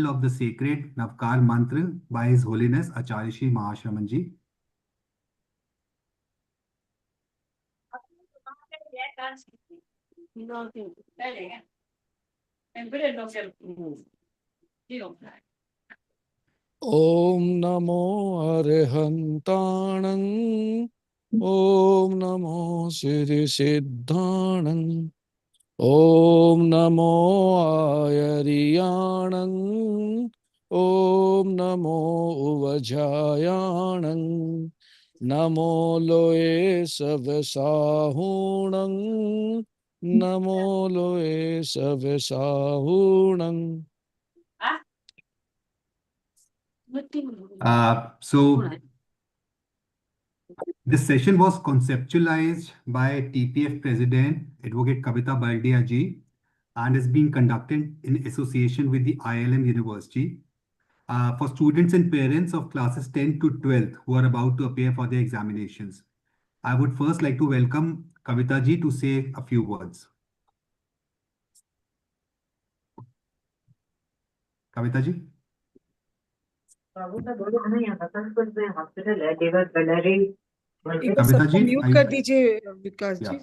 of the sacred Navkar Mantra by His Holiness Acharyashri Mahashramanji. Om Namo Arhantanang, Om Namo Siddhi Siddhanang, Om Namo Ayariyanang, Om Namo Uvajayanang, Namo Loe Savasahunang, Namo Loe Savasahunang. So this session was conceptualized by TPF President Advocate Kavita Baldia ji and is being conducted in association with the ILM University for students and parents of classes 10 to 12 who are about to appear for their examinations. I would first like to welcome Kavita ji to say a few words. Kavita ji? Kavita ji mute कर दीजिए विकास जी।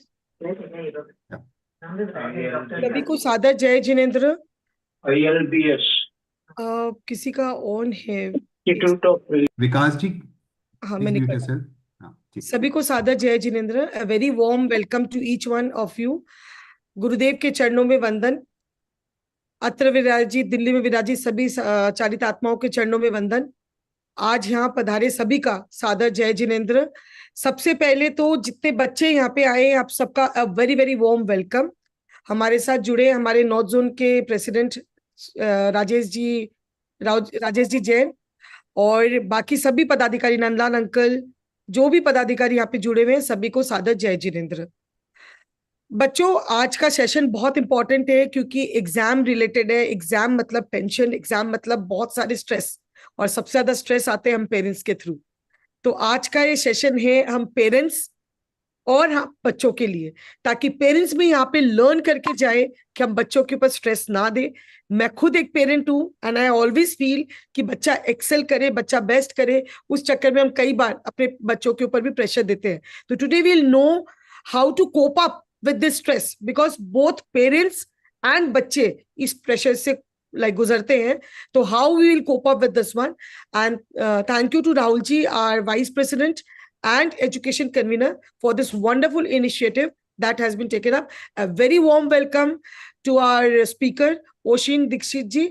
सभी को सादर जय Jinendra. ILBS किसी का on है विकास जी? हाँ मैंने कर सभी को सादर जय जिनेंद्र। A very warm welcome to each one of you. गुरुदेव के चरणों में वंदन। अत्र विराजित दिल्ली में विराजित सभी चालित आत्माओं के चरणों में वंदन। आज यहाँ पधारे सभी का सादर जय जिनेंद्र। सबसे पहले तो जितने बच्चे यहाँ पे आए आप सबका वेरी वेरी वार्म वेलकम। हमारे साथ जुड़े हमारे नॉर्थ जोन के प्रेसिडेंट राजेश जी जैन और बाकी सभी पदाधिकारी, नंदलाल अंकल, जो भी पदाधिकारी यहाँ पे जुड़े हुए हैं सभी को सादर जय जिनेंद्र। बच्चों आज का सेशन बहुत इंपॉर्टेंट है क्योंकि एग्जाम रिलेटेड है। एग्जाम मतलब टेंशन, एग्जाम मतलब बहुत सारे स्ट्रेस और सबसे ज्यादा स्ट्रेस आते हैं हम पेरेंट्स के थ्रू। तो आज का ये सेशन है हम पेरेंट्स और हम बच्चों के लिए, ताकि पेरेंट्स भी यहाँ पे लर्न करके जाए कि हम बच्चों के ऊपर स्ट्रेस ना दे। मैं खुद एक पेरेंट हूँ एंड आई ऑलवेज फील कि बच्चा एक्सेल करे, बच्चा बेस्ट करे, उस चक्कर में हम कई बार अपने बच्चों के ऊपर भी प्रेशर देते हैं। तो today we will know how to cope up with this stress because both parents and बच्चे इस प्रेशर से गुजरते हैं। तो how we will cope up with this one and thank you to Rahul ji, our vice president and education convener, for this wonderful initiative that has been taken up. A very warm welcome to our speaker Oshin Dikshit ji.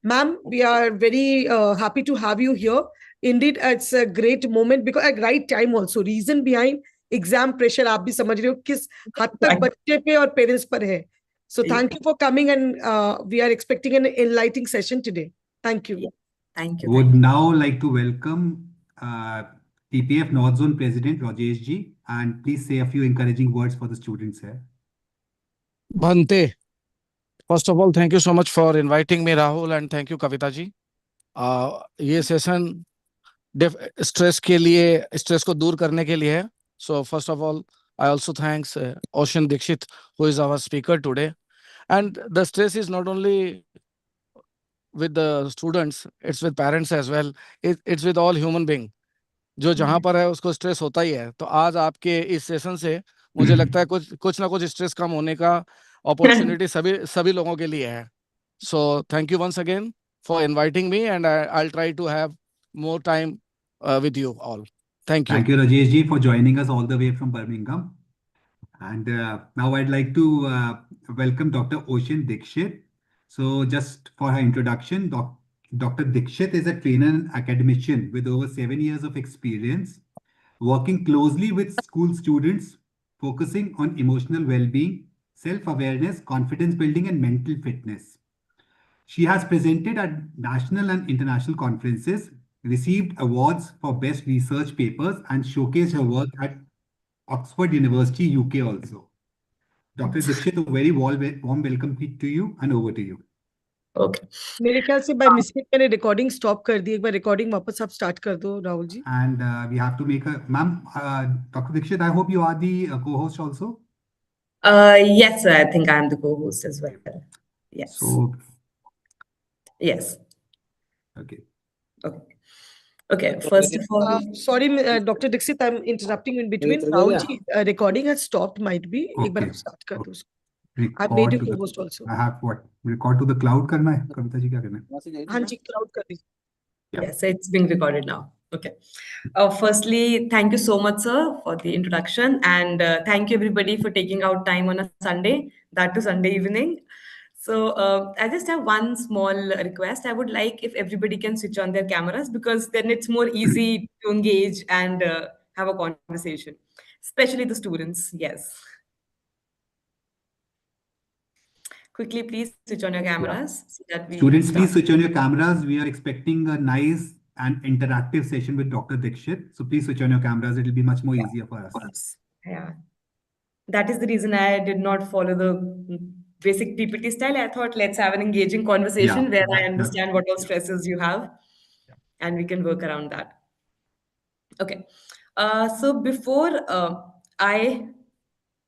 Ma'am, we are very happy to have you here. Indeed, it's a great moment because at right time also. Reason behind exam pressure आप भी समझ रहे हो किस हद तक बच्चे पे और पेरेंट्स पर है। So thank you for coming and we are expecting an enlightening session today. Thank you. Thank you. Would now like to welcome TPF North Zone President Rajesh ji and please say a few encouraging words for the students here. Bhante, first of all thank you so much for inviting me Rahul and thank you Kavita ji. ये session stress के लिए, stress को दूर करने के लिए है। So first of all, I also thanks Oshin Dikshit, who is our speaker today. And the stress is not only with the students, it's with parents as well. It's with all human being. जो जहाँ पर है उसको stress होता ही है। तो आज आपके इस सेशन से मुझे लगता है कुछ ना कुछ स्ट्रेस कम होने का अपॉर्चुनिटी सभी लोगों के लिए है। So thank you once again for inviting me and I'll try to have more time with you all. Thank you. Thank you, Rajesh ji, for joining us all the way from Birmingham. And now I'd like to welcome Dr. Oshin Dikshit. So just for her introduction, Dr. Dikshit is a trainer and academician with over 7 years of experience, working closely with school students, focusing on emotional well-being, self-awareness, confidence building, and mental fitness. She has presented at national and international conferences, received awards for best research papers and showcased her work at Oxford University, UK also. Dr. Dikshit, a very warm welcome to you and over to you. Okay. मेरे ख्याल से by mistake मैंने recording stop कर दी। एक बार recording वापस आप start कर दो Rahul ji. And we have to make a ma'am, Dr. Dikshit, I hope you are the co-host also. Yes, I think I am the co-host as well. Yes. So yes. Okay. Okay. First of all, sorry, Dr. Dixit, I'm interrupting you in between. Rahulji, recording has stopped, might be. एक बार Okay. आप start कर दो उसको. I've Record made you to the, co-host also. I have what? Record to the cloud करना है? कविता जी क्या करना है? हाँ जी, cloud कर दीजिए. yes, it's being recorded now. Okay. Firstly, thank you so much, sir, for the introduction, and thank you everybody for taking out time on a Sunday, that too Sunday evening. So I just have one small request. I would like if everybody can switch on their cameras, because then it's more easy to engage and have a conversation, especially the students. Yes. Quickly, please switch on your cameras so that we Students, please start. switch on your cameras. We are expecting a nice and interactive session with Dr. Dikshit. So please switch on your cameras. It will be much more easier for us. Yeah. That is the reason I did not follow the basic PPT style. I thought let's have an engaging conversation where I understand what all stresses you have and we can work around that. Okay. So before I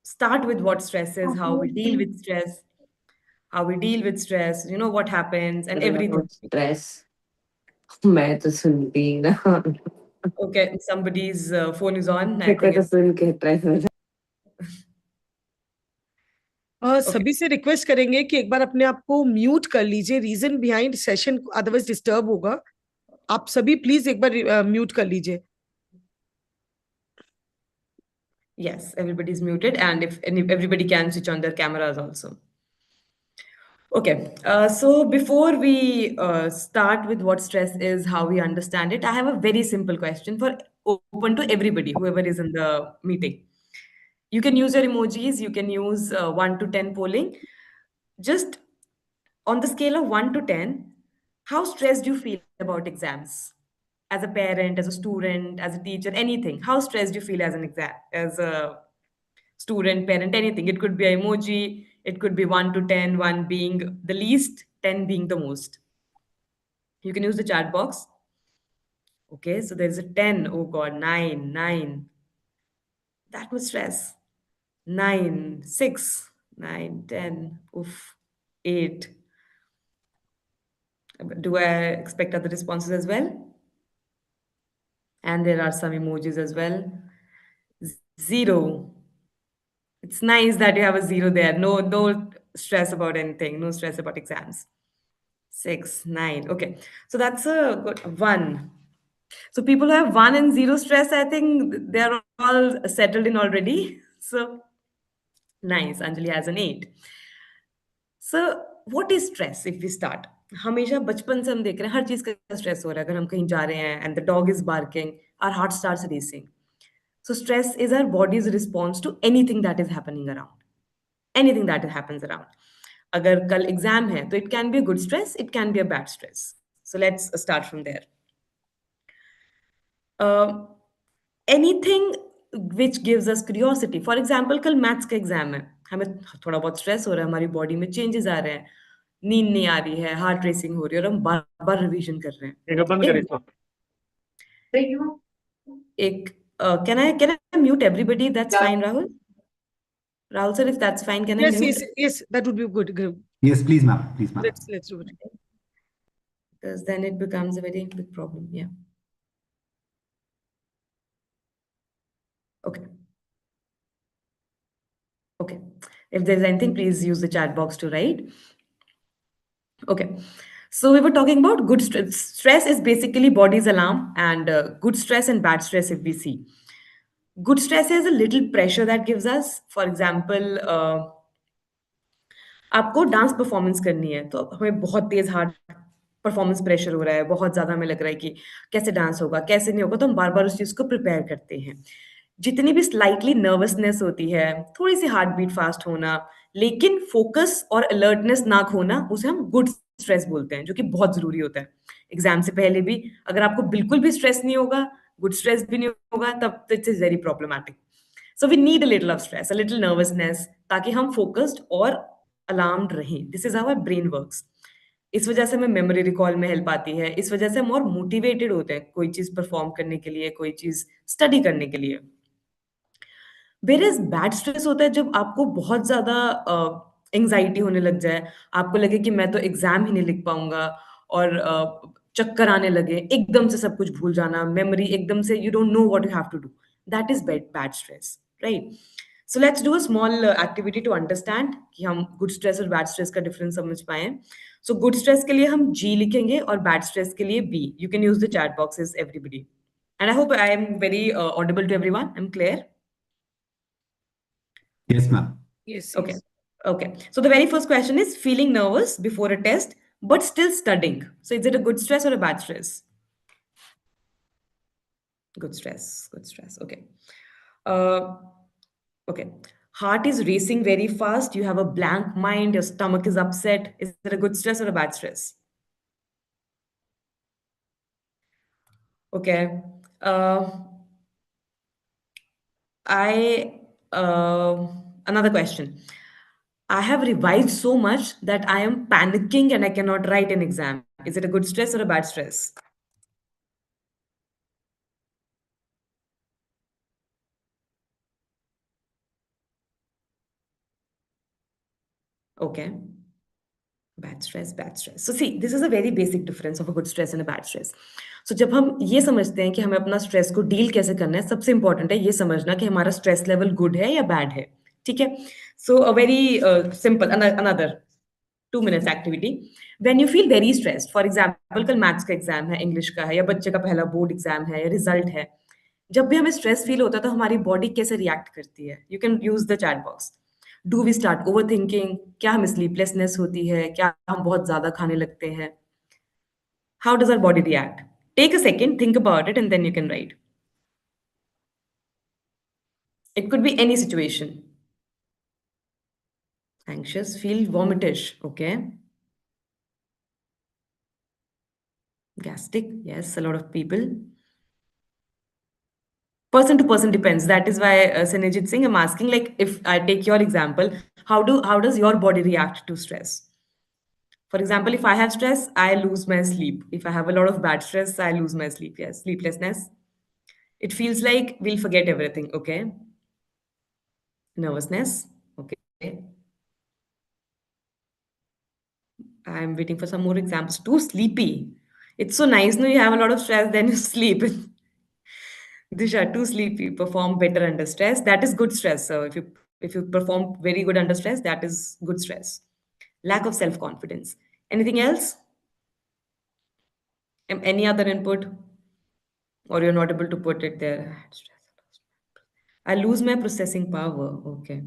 start with what stress is, how we deal with stress, you know, what happens and everything. Stress. मैं तो सुनती ना. Okay, somebody's phone is on. I मेरे को think तो it's सुन के stress हो जाता. सभी से रिक्वेस्ट करेंगे कि एक बार अपने आप को म्यूट कर लीजिए. Reason behind session otherwise disturb होगा. आप सभी प्लीज एक बार म्यूट कर लीजिए. yes, everybody's muted, and if everybody can switch on their cameras also. Okay, so before we start with what stress is, how we understand it, I have a very simple question for open to everybody, whoever is in the meeting. You can use your emojis, you can use 1 to 10 polling. Just on the scale of 1 to 10, how stressed do you feel about exams? As a parent, as a student, as a teacher, anything. How stressed do you feel as an exam, as a student, parent, anything? It could be an emoji, it could be 1 to 10, 1 being the least, 10 being the most. You can use the chat box. Okay, so there's a 10. Oh God, 9, 9. That was stress. 9, 6, 9, 10. Oof, 8. Do I expect other responses as well? And there are some emojis as well. 0. It's nice that you have a 0 there. No stress about anything. No stress about exams. 6, 9. Okay. So that's a good 1. So people who have 1 and 0 stress, I think they're all settled in already. So nice. Anjali has an 8. So what is stress if we start? हमेशा बचपन से हम देख रहे हैं हर चीज का stress हो रहा है. अगर हम कहीं जा रहे हैं and the dog is barking, our heart starts racing. So stress is our body's response to anything that is happening around. Anything that happens around. अगर कल एग्जाम है तो it can be a good stress, it can be a bad stress. So let's start from there. Anything which gives us curiosity. For example, कल maths का exam है, हमें थोड़ा बहुत स्ट्रेस हो रहा है, हमारी बॉडी में चेंजेस आ रहे हैं, नींद नहीं आ रही है, हार्ट रेसिंग हो रही है और हम बार बार रिवीजन कर रहे हैं. एक can I mute everybody? That's fine, Rahul. Rahul sir, if that's fine, can I mute? Yes, that would be good. Yes, please, ma'am. Please, ma'am. Let's do it. Because then it becomes a very big problem. Yeah. Okay. Okay. If there's anything, please use the chat box to write. Okay. So we were talking about good stress. Stress is basically body's alarm, and good stress and bad stress if we see. Good stress is a little pressure that gives us. For example, आपको dance performance करनी है तो हमें बहुत तेज heart performance pressure हो रहा है, बहुत ज्यादा हमें लग रहा है कि कैसे डांस होगा, कैसे नहीं होगा, तो हम बार बार उस चीज को प्रिपेयर करते हैं. जितनी भी स्लाइटली नर्वसनेस होती है, थोड़ी सी हार्ट बीट फास्ट होना, लेकिन फोकस और अलर्टनेस ना खोना, उसे हम गुड स्ट्रेस बोलते हैं, जो कि बहुत जरूरी होता है. एग्जाम से पहले भी अगर आपको बिल्कुल भी स्ट्रेस नहीं होगा, गुड स्ट्रेस भी नहीं होगा, तब it is very problematic. So we need a little of stress, a little nervousness, ताकि हम फोकस्ड और अलार्म्ड रहें. This is how our brain works. इस वजह से हमें मेमोरी रिकॉल में हेल्प आती है. इस वजह से हम और मोटिवेटेड होते हैं कोई चीज परफॉर्म करने के लिए, कोई चीज स्टडी करने के लिए. वेयर बैड स्ट्रेस होता है जब आपको बहुत ज्यादा एंजाइटी होने लग जाए, आपको लगे कि मैं तो एग्जाम ही नहीं लिख पाऊंगा, और चक्कर आने लगे, एकदम से सब कुछ भूल जाना, मेमोरी एकदम से you don't know what you have to do. That is bad stress, right? So let's do a small activity to understand कि हम good stress और bad stress का difference समझ पाएं. So good stress के लिए हम G लिखेंगे और bad stress के लिए B. You can use the chat boxes, everybody. And I hope I am very audible to everyone. I'm clear. Yes, ma'am. Yes. Okay. Okay. So the very first question is feeling nervous before a test, but still studying. So is it a good stress or a bad stress? Good stress. Good stress. Okay. Okay. Heart is racing very fast. You have a blank mind. Your stomach is upset. Is it a good stress or a bad stress? Okay. Another question. I have revised so much that I am panicking and I cannot write an exam. Is it a good stress or a bad stress? Okay. Bad stress, bad stress. So see, this is a very basic difference of a good stress and a bad stress. So जब हम ये समझते हैं कि हमें अपना stress को deal कैसे करना है, सबसे इंपॉर्टेंट है ये समझना कि हमारा स्ट्रेस लेवल गुड है या बैड है, ठीक है? So a very simple another 2 minutes activity. When you feel very stressed, for example, कल मैथ्स का एग्जाम है, इंग्लिश का है, या बच्चे का पहला बोर्ड एग्जाम है या रिजल्ट है, जब भी हमें स्ट्रेस फील होता है तो हमारी बॉडी कैसे रिएक्ट करती है? You can use the chat box. Do we start over thinking? क्या हमें स्लीपलेसनेस होती है? क्या हम बहुत ज्यादा खाने लगते हैं? How does our body react? Take a second, think about it and then you can write. It could be any situation. Anxious, feel vomitish, okay? Gastric, yes, a lot of people. Person to person depends. That is why Sanajit Singh, I'm asking, like, if I take your example, how does your body react to stress? For example, if I have stress, I lose my sleep. If I have a lot of bad stress, I lose my sleep. Yes, sleeplessness. It feels like we'll forget everything. Okay. Nervousness. Okay. I'm waiting for some more examples. Too sleepy. It's so nice. No, you have a lot of stress, then you sleep. Disha, too sleepy. Perform better under stress. That is good stress. So if you perform very good under stress, that is good stress. Lack of self-confidence. Anything else? Any other input? Or you're not able to put it there? I lose my processing power. Okay.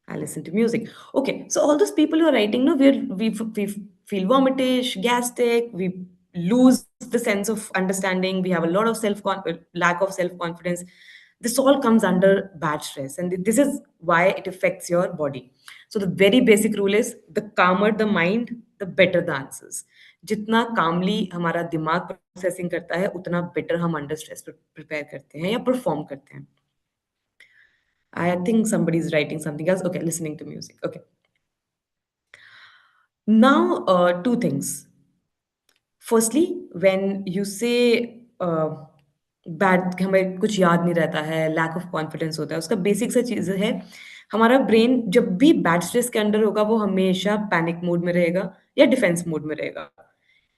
I listen to music. Okay. So all those people who are writing, no, we feel vomitish, gastric, we lose the sense of understanding. We have a lot of lack of self-confidence. This all comes under bad stress. And this is why it affects your body. So the very basic rule is the calmer the mind, the better the answers. जितना कामली हमारा दिमाग processing करता है उतना better हम under stress prepare करते हैं या परफॉर्म करते हैं. I think somebody is writing something else. Okay, listening to music. Okay. Now, two things. Firstly, when you say bad, हमें कुछ याद नहीं रहता है, lack of confidence होता है, उसका बेसिक सा चीज़ है, हमारा ब्रेन जब भी बैड स्ट्रेस के अंडर होगा वो हमेशा पैनिक मोड में रहेगा या डिफेंस मोड में रहेगा.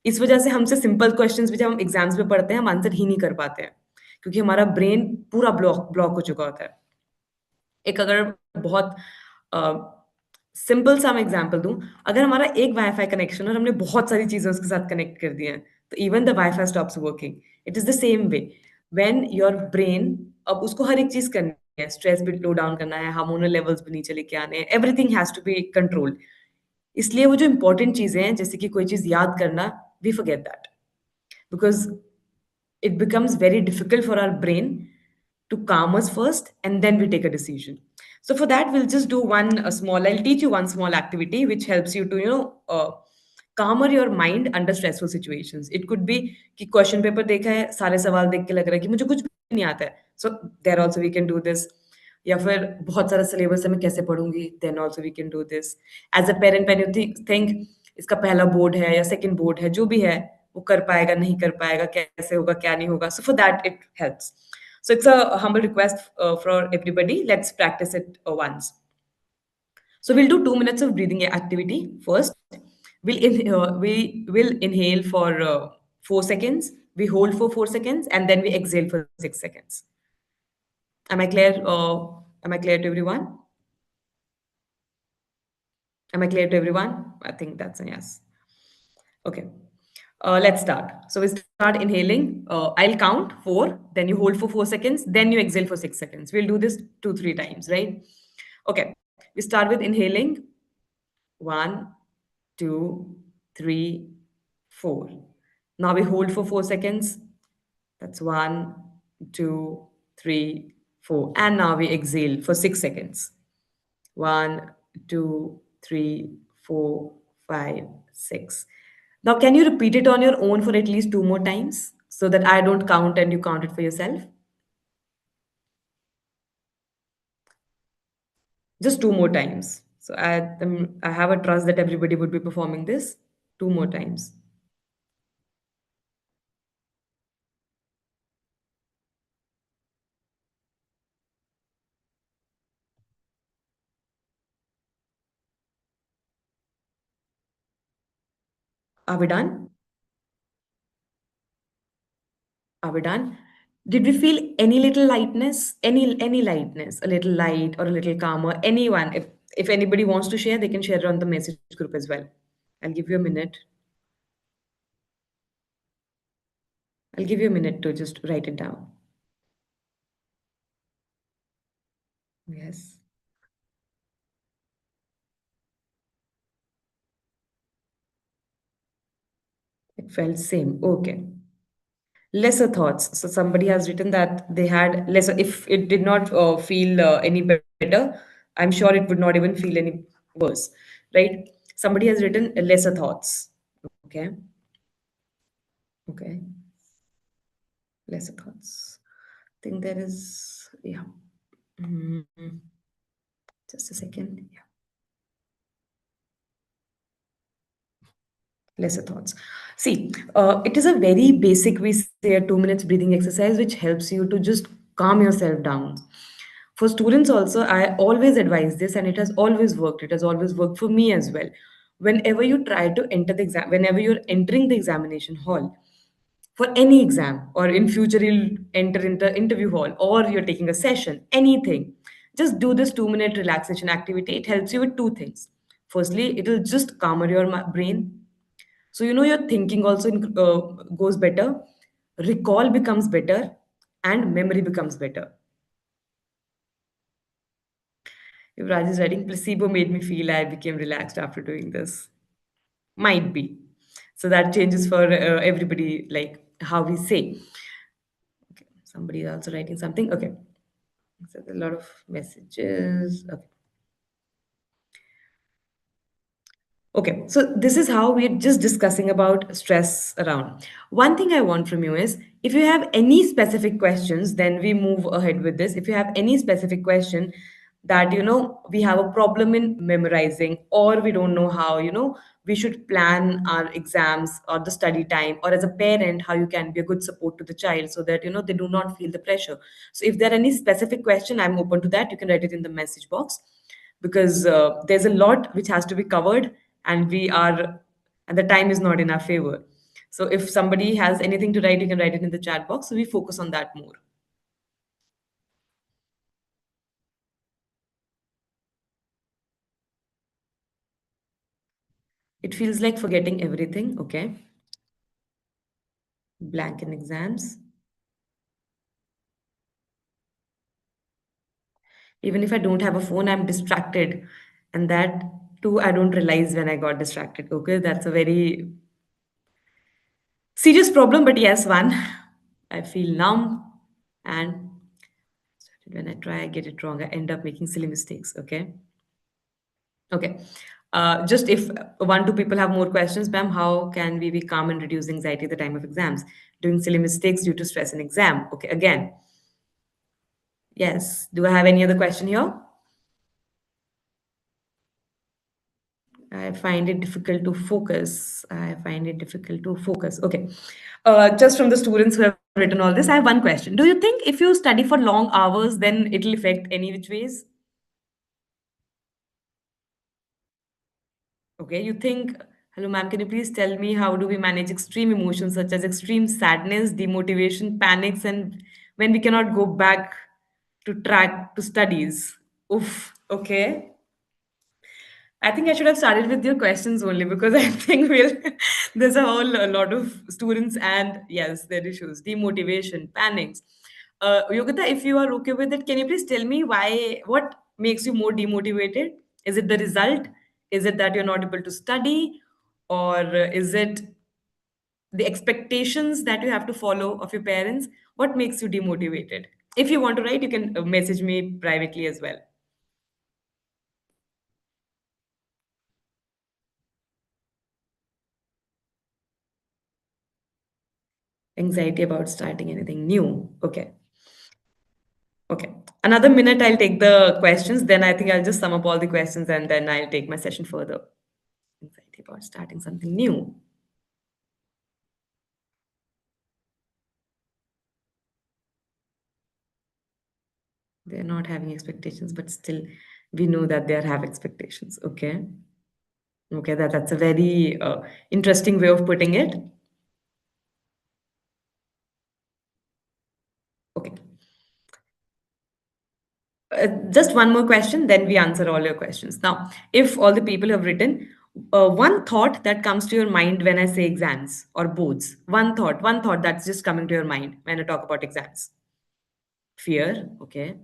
इस वजह से हमसे सिंपल क्वेश्चंस भी जब हम एग्जाम्स में पढ़ते हैं हम आंसर ही नहीं कर पाते हैं क्योंकि हमारा ब्रेन पूरा ब्लॉक हो चुका होता है. एक अगर बहुत सिंपल सा मैं एग्जांपल दूं, अगर हमारा एक वाईफाई कनेक्शन और हमने बहुत सारी चीजें उसके साथ कनेक्ट कर दी हैं तो even the wifi stops working. It is the same way when your brain अब उसको हर एक चीज करनी है, स्ट्रेस भी लो डाउन करना है, हार्मोनल लेवल्स भी नीचे लेके आने हैं, everything has to be controlled. इसलिए वो जो इंपॉर्टेंट चीजें हैं जैसे कि कोई चीज याद करना, we forget that because it becomes very difficult for our brain to calm us first and then we take a decision. So for that we'll just do I'll teach you one small activity which helps you to calmer your mind under stressful situations. It could be कि question paper देखा है, सारे सवाल देख के लग रहा है कि मुझे कुछ भी नहीं आता है, so there also we can do this. या फिर बहुत सारा सिलेबस है मैं कैसे पढ़ूंगी, then also we can do this. As a parent when you think इसका पहला बोर्ड है या सेकंड बोर्ड है, जो भी है वो कर पाएगा नहीं कर पाएगा, कैसे होगा क्या नहीं होगा. So for that it helps. So it's a humble request for everybody. Let's practice it once. So we'll do 2 minutes of breathing activity first. We will inhale for 4 seconds, we hold for 4 seconds, and then we exhale for 6 seconds. Am I clear? Am I clear to everyone? Am I clear to everyone? I think that's a yes. Okay. Let's start. So we start inhaling. I'll count 4, then you hold for 4 seconds, then you exhale for 6 seconds. We'll do this 2-3 times, right? Okay. We start with inhaling. 1, 2, 3, 4. Now we hold for 4 seconds. That's 1, 2, 3, 4. And now we exhale for 6 seconds. 1, 2, 3, 4, 5, 6. Now, can you repeat it on your own for at least 2 more times so that I don't count and you count it for yourself? Just 2 more times. So I have a trust that everybody would be performing this 2 more times. Are we done? Are we done? Did we feel any little lightness? Any lightness? A little light or a little calmer? Anyone? If anybody wants to share, they can share it on the message group as well. I'll give you a minute. I'll give you a minute to just write it down. Yes. It felt same. Okay. Lesser thoughts. So somebody has written that they had lesser. If it did not feel any better, I'm sure it would not even feel any worse, right? Somebody has written lesser thoughts. Okay. Okay. Lesser thoughts. I think there is, yeah. Mhm. Just a second. Yeah. Lesser thoughts. See, it is a very basic, we say a 2 minutes breathing exercise, which helps you to just calm yourself down. For students also, I always advise this, and it has always worked. It has always worked for me as well. Whenever you try to enter the exam, whenever you're entering the examination hall, for any exam, or in future you'll enter into interview hall, or you're taking a session, anything, just do this 2 minute relaxation activity. It helps you with two things. Firstly, it'll just calmer your brain, so your thinking also goes better, recall becomes better, and memory becomes better. If Raj is writing, placebo made me feel I became relaxed after doing this. Might be. So that changes for everybody, like how we say. Okay, somebody is also writing something. Okay. So there's a lot of messages. Okay. Okay, so this is how we're just discussing about stress around. One thing I want from you is, if you have any specific questions, then we move ahead with this. If you have any specific question that, we have a problem in memorizing, or we don't know how, we should plan our exams or the study time, or as a parent, how you can be a good support to the child so that, they do not feel the pressure. So if there are any specific question, I'm open to that. You can write it in the message box, because there's a lot which has to be covered, and the time is not in our favor. So if somebody has anything to write, you can write it in the chat box, so we focus on that more. It feels like forgetting everything. Okay. Blank in exams. Even if I don't have a phone, I'm distracted, and that too I don't realize when I got distracted. Okay, that's a very serious problem, but yes, one. I feel numb, and when I try, I get it wrong. I end up making silly mistakes. Okay. Okay. Just if 1-2 people have more questions, ma'am, how can we be calm and reduce anxiety at the time of exams? Doing silly mistakes due to stress in exam. Okay, again. Yes. Do I have any other question here? I find it difficult to focus. I find it difficult to focus. Okay. Just from the students who have written all this, I have one question. Do you think if you study for long hours, then it'll affect any which ways? Okay, you think Hello, ma'am. Can you please tell me how do we manage extreme emotions such as extreme sadness, demotivation, panics, and when we cannot go back to track to studies? Oof. Okay. I think I should have started with your questions only because I think there's a lot of students and yes, their issues, demotivation, panics. Yogita, if you are okay with it, can you please tell me what makes you more demotivated? Is it the result? Is it that you're not able to study? Or is it the expectations that you have to follow of your parents? What makes you demotivated? If you want to write, you can message me privately as well. Anxiety about starting anything new. Okay. Okay. Another minute, I'll take the questions. Then I think I'll just sum up all the questions and then I'll take my session further. Anxiety about starting something new. They're not having expectations, but still we know that they have expectations. Okay. Okay, that's a very interesting way of putting it. Okay. Just one more question, then we answer all your questions. Now, if all the people have written, one thought that comes to your mind when I say exams or boards, one thought that's just coming to your mind when I talk about exams. Fear, okay.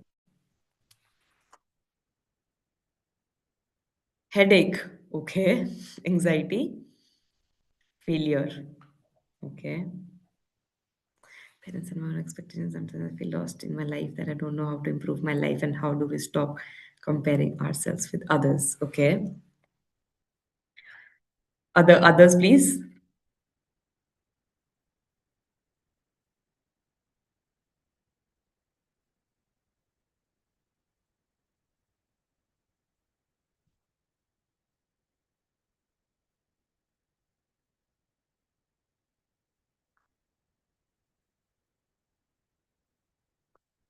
Headache, okay. Anxiety, failure, okay. Parents and my expectations, sometimes I feel lost in my life that I don't know how to improve my life and how do we stop comparing ourselves with others, okay. Others, please.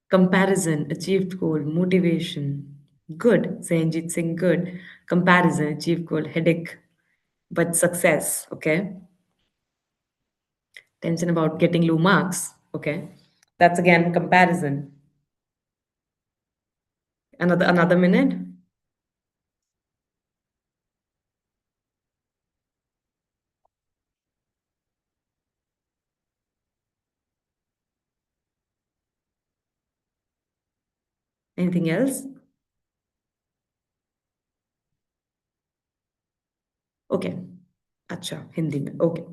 Comparison, achieved goal, motivation. Good. Sayanjit Singh, good. Comparison, achieved goal, headache, but success. Okay. Tension about getting low marks. Okay. That's again comparison. Another minute. Anything else? Okay. अच्छा हिंदी में okay.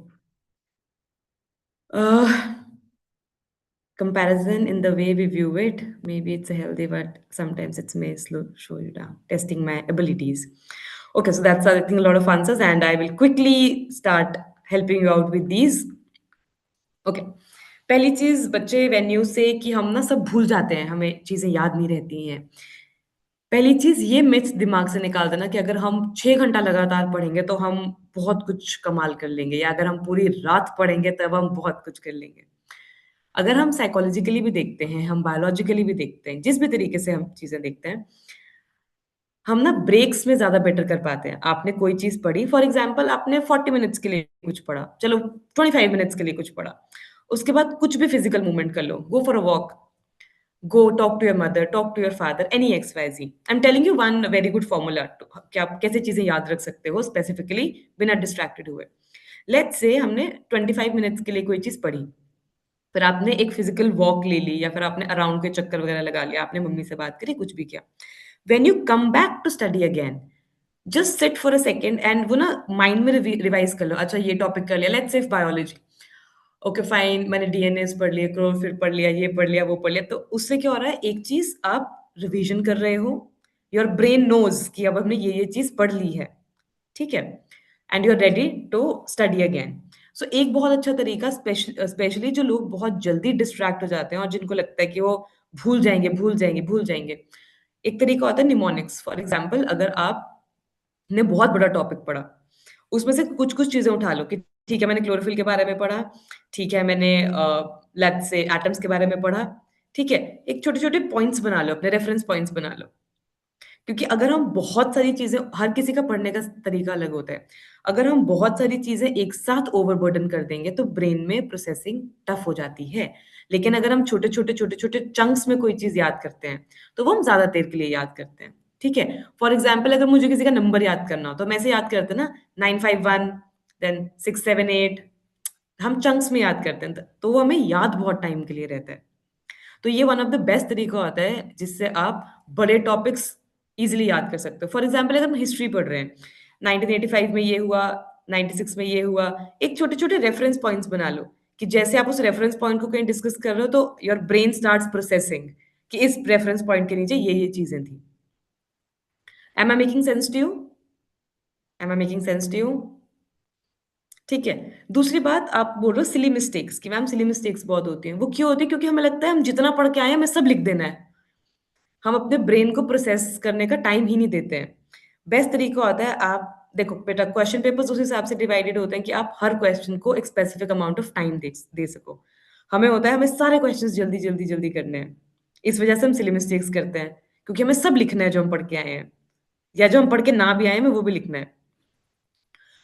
Comparison in the way we view it, maybe it's a healthy, but sometimes it may show you down. Testing my abilities. Okay, so that's I think a lot of answers, and I will quickly start helping you out with these. Okay. पहली चीज बच्चे venue से कि हम ना सब भूल जाते हैं, हमें चीजें याद नहीं रहती हैं. पहली चीज ये मिथ दिमाग से निकाल देना कि अगर हम 6 घंटा लगातार पढ़ेंगे तो हम बहुत कुछ कमाल कर लेंगे, या अगर हम पूरी रात पढ़ेंगे तब हम बहुत कुछ कर लेंगे. अगर हम साइकोलॉजिकली भी देखते हैं, हम बायोलॉजिकली भी देखते हैं, जिस भी तरीके से हम चीजें देखते हैं, हम ना ब्रेक्स में ज्यादा बेटर कर पाते हैं. आपने कोई चीज पढ़ी, फॉर एग्जाम्पल आपने 40 मिनट्स के लिए कुछ पढ़ा, चलो 25 मिनट्स के लिए कुछ पढ़ा, उसके बाद कुछ भी फिजिकल मूवमेंट कर लो, go for a walk, go talk to your mother, talk to your father, any XYZ. I'm telling you one very good formula कि आप कैसे चीजें याद रख सकते हो स्पेसिफिकली बिना डिस्ट्रैक्टेड हुए. लेट्स से हमने 25 मिनट्स के लिए कोई चीज पढ़ी, फिर आपने एक फिजिकल वॉक ले ली, या फिर आपने अराउंड के चक्कर वगैरह लगा लिया, आपने मम्मी से बात करी, कुछ भी किया. When you come back to study again, just sit for a second and वो ना माइंड में रिवाइज कर लो. अच्छा ये टॉपिक कर लिया, let's say biology, okay fine, मैंने डीएनए पढ़ लिया, क्लोरोफिल पढ़ लिया, ये पढ़ लिया, वो पढ़ लिया, तो उससे क्या हो रहा है, एक चीज आप रिवीजन कर रहे हो, योर ब्रेन नोज कि अब हमने ये चीज पढ़ ली है, ठीक है, and you are ready to study again. So एक बहुत अच्छा तरीका, स्पेशली जो लोग बहुत जल्दी डिस्ट्रैक्ट हो जाते हैं और जिनको लगता है कि वो भूल जाएंगे भूल जाएंगे भूल जाएंगे, एक तरीका होता है निमोनिक्स. फॉर एग्जाम्पल, अगर आपने बहुत बड़ा टॉपिक पढ़ा, उसमें से कुछ कुछ चीजें उठा लो कि ठीक है मैंने क्लोरोफिल के बारे में पढ़ा, ठीक है मैंने लेट्स से एटम्स के बारे में पढ़ा, ठीक है, एक छोटे छोटे पॉइंट्स बना लो, अपने रेफरेंस पॉइंट्स बना लो क्योंकि अगर हम बहुत सारी चीजें, हर किसी का पढ़ने का तरीका अलग होता है, अगर हम बहुत सारी चीजें एक साथ ओवरबर्डन कर देंगे तो ब्रेन में प्रोसेसिंग टफ हो जाती है। लेकिन अगर हम छोटे छोटे छोटे छोटे चंक्स में कोई चीज याद करते हैं तो वो हम ज्यादा देर के लिए याद करते हैं। ठीक है, फॉर एग्जाम्पल अगर मुझे किसी का नंबर याद करना हो तो मैं ऐसे याद करते हैं ना, 951 देन 678, हम चंक्स में याद करते हैं तो वो हमें याद बहुत टाइम के लिए रहता है। तो ये वन ऑफ द बेस्ट तरीका होता है जिससे आप बड़े टॉपिक्स इजीली याद कर सकते हो। फॉर एग्जाम्पल अगर हम हिस्ट्री पढ़ रहे हैं, 1985 में ये हुआ, 96 में ये हुआ, एक छोटे छोटे रेफरेंस पॉइंट्स बना लो कि जैसे आप उस रेफरेंस पॉइंट को कहीं डिस्कस कर रहे हो तो योर ब्रेन स्टार्ट्स प्रोसेसिंग कि इस रेफरेंस पॉइंट के नीचे ये चीजें थी। Am I making sense to you? Am I making sense to you? ठीक है। दूसरी बात, आप बोल रहे हो सिली मिस्टेक्स कि मैम सिली मिस्टेक्स बहुत होती हैं। वो क्यों होती है? क्योंकि हमें लगता है हम जितना पढ़ के आए हैं हमें सब लिख देना है, हम अपने ब्रेन को प्रोसेस करने का टाइम ही नहीं देते हैं। बेस्ट तरीका होता है, आप देखो बेटा, क्वेश्चन पेपर्स उस हिसाब से डिवाइडेड होते हैं कि आप हर क्वेश्चन को एक स्पेसिफिक अमाउंट ऑफ टाइम दे सको। हमें होता है हमें सारे क्वेश्चन जल्दी जल्दी जल्दी करने हैं, इस वजह से हम सिली मिस्टेक्स करते हैं, क्योंकि हमें सब लिखना है जो हम पढ़ के आए हैं, या जो हम पढ़ के ना भी आए हैं वो भी लिखना है।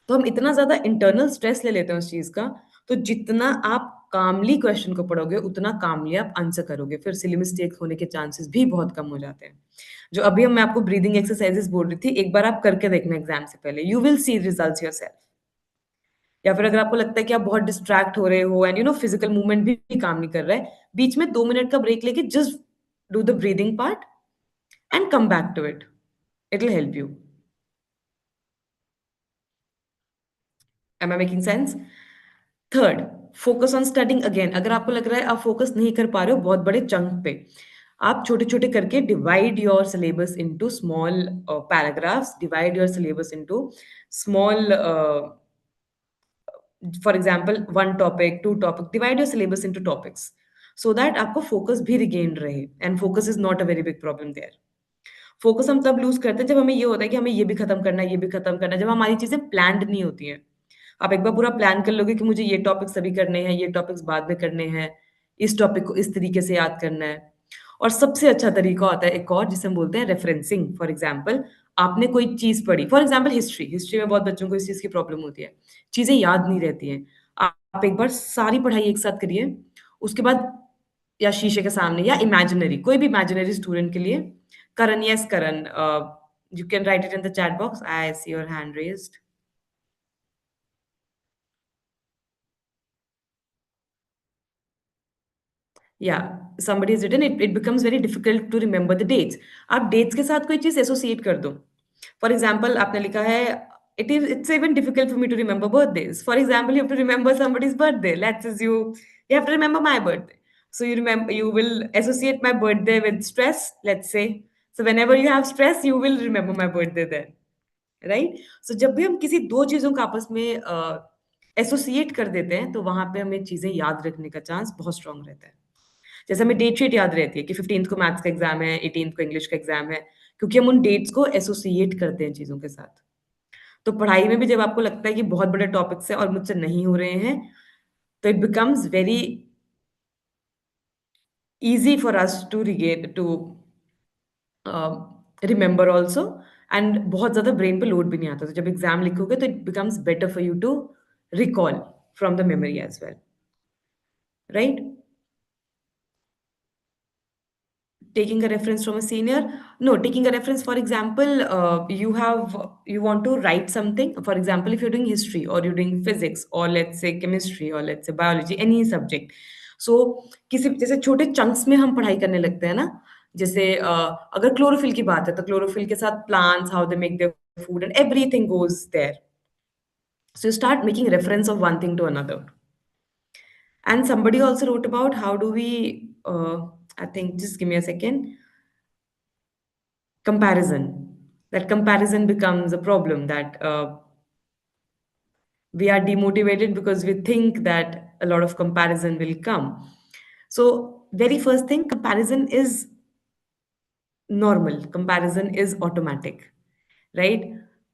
तो हम इतना ज्यादा इंटरनल स्ट्रेस ले लेते हैं उस चीज का, तो जितना आप कामली क्वेश्चन को पढ़ोगे उतना कामली आप आंसर करोगे, फिर सिली मिस्टेक होने के चांसेस भी बहुत कम हो जाते हैं। जो अभी मैं आपको ब्रीदिंग एक्सरसाइजेस बोल रही थी, एक बार आप करके देखना एग्जाम से पहले, you will see results yourself. या फिर अगर आपको लगता है कि आप बहुत डिस्ट्रैक्ट हो रहे हो एंड फिजिकल मूवमेंट भी काम नहीं कर रहा है, बीच में 2 मिनट का ब्रेक लेके just do the breathing part and come back to it, it will help you. Am I making sense? Third, focus on studying again. अगर आपको लग रहा है आप फोकस नहीं कर पा रहे हो बहुत बड़े चंक पे, आप छोटे छोटे करके divide your syllabus into small paragraphs, divide your syllabus into small, for example 1 topic 2 topic, divide your syllabus into topics so that आपको फोकस भी रिगेन रहे, and focus is not a very big problem there. Focus हम तब loose करते हैं जब हमें ये होता है कि हमें ये भी खत्म करना है, ये भी खत्म करना है, जब हमारी चीजें प्लान्ड नहीं होती हैं। आप एक बार पूरा प्लान कर लोगे कि मुझे ये टॉपिक्स अभी करने हैं, ये टॉपिक्स बाद में करने हैं, इस टॉपिक को इस तरीके से याद करना है। और सबसे अच्छा तरीका होता है एक और, जिसे हम बोलते हैं रेफरेंसिंग। फॉर एग्जाम्पल, आपने कोई चीज पढ़ी, फॉर एग्जाम्पल हिस्ट्री में बहुत बच्चों को इस चीज की प्रॉब्लम होती है, चीजें याद नहीं रहती हैं। आप एक बार सारी पढ़ाई एक साथ करिए, उसके बाद या शीशे के सामने या इमेजिनरी, कोई भी इमेजिनरी स्टूडेंट के लिए, Karan, yes Karan, you can write it in the chat box, I see your hand raised. Yeah, somebody has written it becomes very difficult to remember the dates. आप dates के साथ कोई चीज एसोसिएट कर दो। फॉर एग्जाम्पल आपने लिखा है, it's even difficult for me to remember birthdays. For example, you have to remember somebody's birthday. Let's assume you have to remember my birthday. So you will associate my birthday with stress, let's say. So whenever you have stress, you will remember my birthday then. Right? So जब भी हम किसी दो चीजों का आपस में associate कर देते हैं तो वहां पे हमें चीजें याद रखने का चांस बहुत स्ट्रांग रहता है। जैसे हमें डेट शीट याद रहती है कि 15th को मैथ्स का एग्जाम है, 18th को इंग्लिश का एग्जाम है, क्योंकि हम उन डेट्स को एसोसिएट करते हैं चीजों के साथ। तो पढ़ाई में भी जब आपको लगता है कि बहुत बड़े टॉपिक्स हैं और मुझसे नहीं हो रहे हैं, तो it becomes very easy for us to remember also, and बहुत ज्यादा ब्रेन पे लोड भी नहीं आता। तो जब एग्जाम लिखोगे तो it becomes better for you to recall from the memory as well, right? Taking a reference from a senior? No, taking a reference, for example, you want to write something. For example, if you're doing history or you're doing physics or let's say chemistry or let's say biology, any subject. So किसी जैसे छोटे chunks में हम पढ़ाई करने लगते हैं ना, जैसे अगर क्लोरोफिल की बात है तो क्लोरोफिल के साथ plants, how they make their food and everything goes there. So you start making reference of one thing to another. And somebody also wrote about how do we, I think, just give me a second. Comparison. That comparison becomes a problem, that we are demotivated because we think that a lot of comparison will come. So very first thing, comparison is normal, comparison is automatic, right?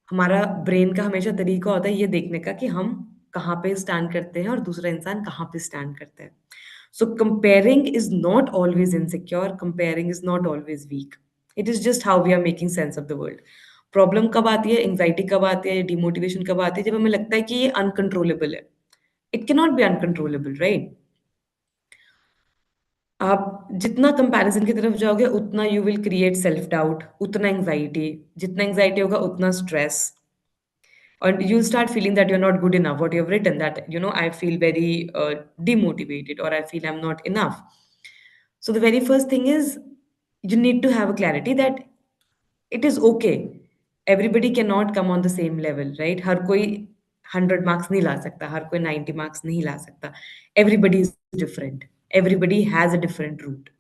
हमारा brain का हमेशा तरीका होता है ये देखने का कि हम कहाँ पे स्टैंड करते हैं और दूसरा इंसान कहाँ पे स्टैंड करता है. So comparing is not always insecure, comparing is not always weak. It is just how we are making sense of the world. Problem कब आती है, एंग्जाइटी कब आती है, डिमोटिवेशन कब आती है, जब हमें लगता है कि ये अनकंट्रोलेबल है. It can not be uncontrollable, right? आप जितना कंपैरिजन की तरफ जाओगे उतना you will create self doubt, उतना एंग्जाइटी, जितना एंग्जाइटी होगा उतना स्ट्रेस, और you'll start feeling that you're not good enough, what you've written, that I feel very demotivated, or I feel I'm not enough. So the very first thing is you need to have a clarity that it is okay. Everybody cannot come on the same level, right? हर कोई 100 marks नहीं ला सकता, हर कोई 90 marks नहीं ला सकता. Everybody is different. Everybody has a different route.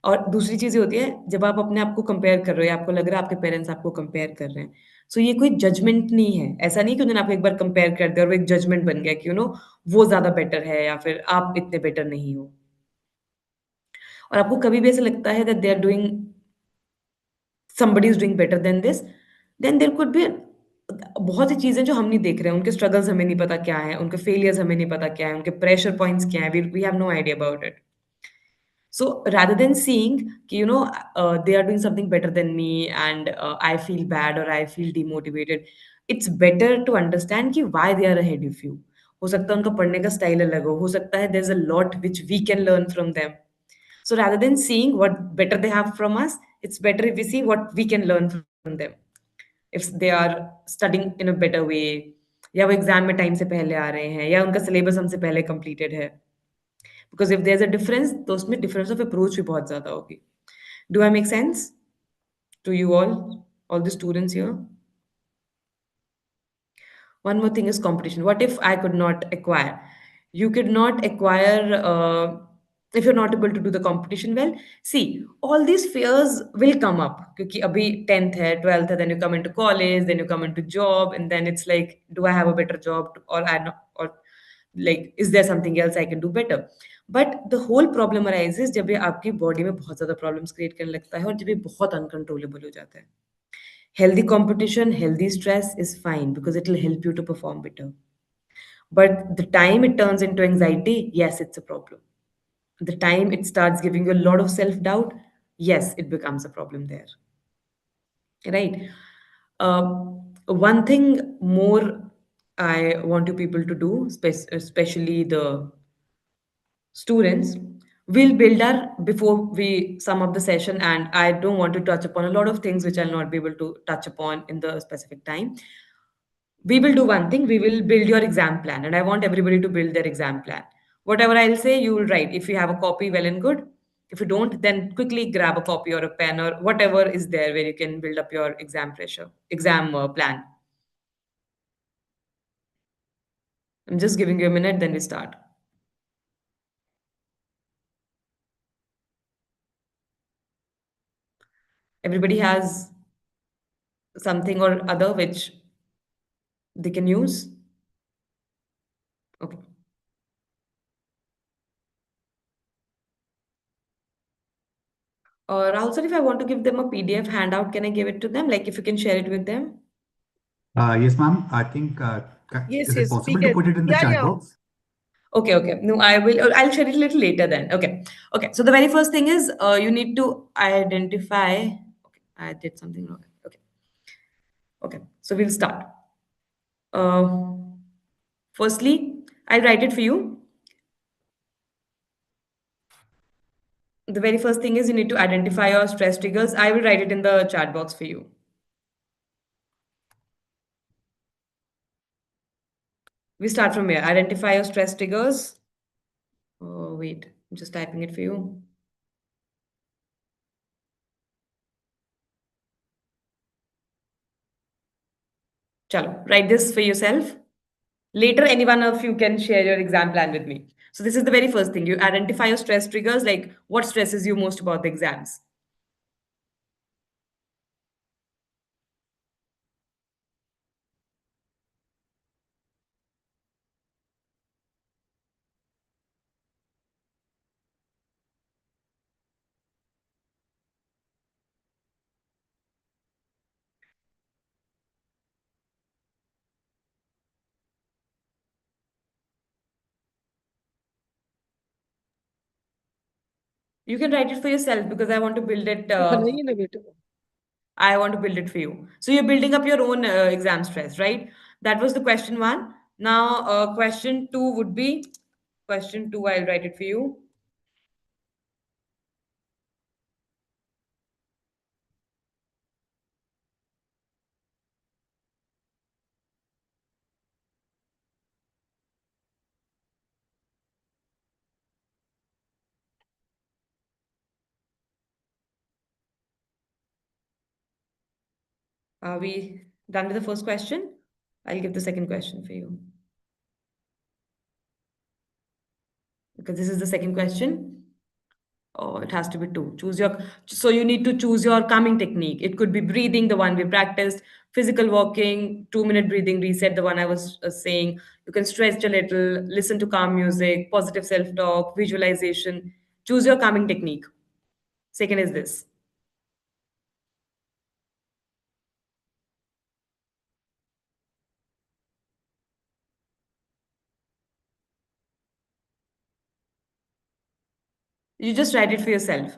और दूसरी चीज़ ये होती है, जब आप अपने आप को कंपेयर कर रहे हो या आपको लग रहा है आपके पेरेंट्स आपको कंपेयर कर रहे हैं, सो ये कोई जजमेंट नहीं है. ऐसा नहीं कि उन्होंने आपको एक बार कंपेयर कर दिया और वो एक जजमेंट बन गया कि वो ज़्यादा बेटर है या फिर आप इतने बेटर नहीं हो. और आपको कभी भी ऐसा लगता है that they are doing somebody is doing better than this, then there could be बहुत सी चीज़ें जो हम नहीं देख रहे हैं, उनके स्ट्रगल्स हमें नहीं पता क्या है, उनके फेलियर्स हमें नहीं पता क्या है, उनके प्रेशर पॉइंट्स क्या है, we have no idea about it. So rather than seeing they are doing something better than me and I feel bad or I feel demotivated, it's better to understand कि why they are ahead of you. हो सकता है उनका पढ़ने का style अलग हो सकता है there's a lot which we can learn from them. So rather than seeing what better they have from us, it's better if we see what we can learn from them. If they are studying in a better way, या वो exam में time से पहले आ रहे हैं, या उनका syllabus हमसे पहले कंप्लीटेड है. Because if there's a difference, तो उसमें difference of approach भी बहुत ज़्यादा होगी. Do I make sense to you all the students here? One more thing is competition. What if I could not acquire? You could not acquire if you're not able to do the competition well. See, all these fears will come up. क्योंकि अभी 10th है, 12th है, then you come into college, then you come into job, and then it's like, do I have a better job, or I not, or like, is there something else I can do better? But the whole problem arises जब ये आपकी body में बहुत ज़्यादा problems create करने लगता है और जब ये बहुत अनकंट्रोलेबल हो जाता है. Healthy competition, healthy stress is fine because it will help you to perform better. But the time it turns into anxiety, yes, it's a problem. The time it starts giving you a lot of self-doubt, yes, it becomes a problem there. Right? One thing more I want you people to do, especially the students, we'll build our, before we sum up the session, and I don't want to touch upon a lot of things which I'll not be able to touch upon in the specific time. We will do one thing, we will build your exam plan, and I want everybody to build their exam plan. Whatever I'll say, you will write. If you have a copy, well and good. If you don't, then quickly grab a copy or a pen or whatever is there where you can build up your exam plan. I'm just giving you a minute, then we start. Everybody has something or other which they can use? Okay. Or also, if I want to give them a PDF handout, can I give it to them? Like if you can share it with them? Yes, ma'am. I think, Yes, is it yes, possible speak to it. put it in the Yeah, chat yeah. box? Okay, okay. No, I will. I'll share it a little later then. Okay, okay. So the very first thing is you need to identify. Okay, I did something wrong. Okay, okay. So we'll start. Uh, Firstly, I'll write it for you. The very first thing is you need to identify your stress triggers. I will write it in the chat box for you. We start from here. Identify your stress triggers. Oh, wait, I'm just typing it for you. Chalo, write this for yourself. Later, any one of you can share your exam plan with me. So this is the very first thing. You identify your stress triggers, like what stresses you most about the exams. You can write it for yourself because I want to build it. I want to build it for you. So you're building up your own exam stress, right? That was the question one. Now, question two would be question two. I'll write it for you. Are we done with the first question? I'll give the second question for you. Because this is the second question. Oh, it has to be two. So you need to choose your calming technique. It could be breathing, the one we practiced, physical walking, 2-minute breathing reset, the one I was saying. You can stretch a little, listen to calm music, positive self-talk, visualization. Choose your calming technique. Second is this. You just write it for yourself.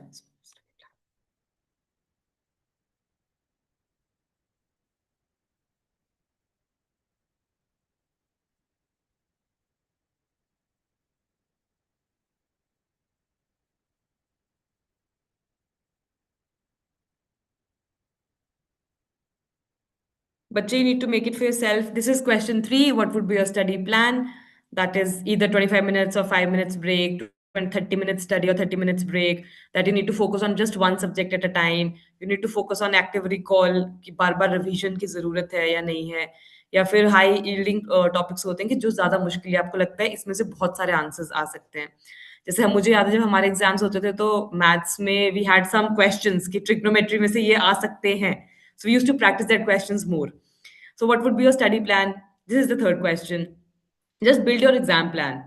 But you need to make it for yourself. This is question 3. What would be your study plan? That is either 25 minutes or 5 minutes break, 30 minutes study or 30 minutes break. That you need to focus on just one subject at a time. You need to focus on active recall कि बार-बार revision की ज़रूरत है या नहीं है, या फिर high yielding topics होते हैं कि जो ज़्यादा मुश्किल है, आपको लगता है इसमें से बहुत सारे आंसर्स आ सकते हैं. जैसे हम मुझे याद है जब हमारे एग्जाम्स होते थे तो मैथ्स में वी हैड सम क्वेश्चंस कि ट्रिग्नोमेट्री में से ये आ सकते हैं. So we used to practice that questions more. So what would be your study plan? This is the third question. Just build your exam plan.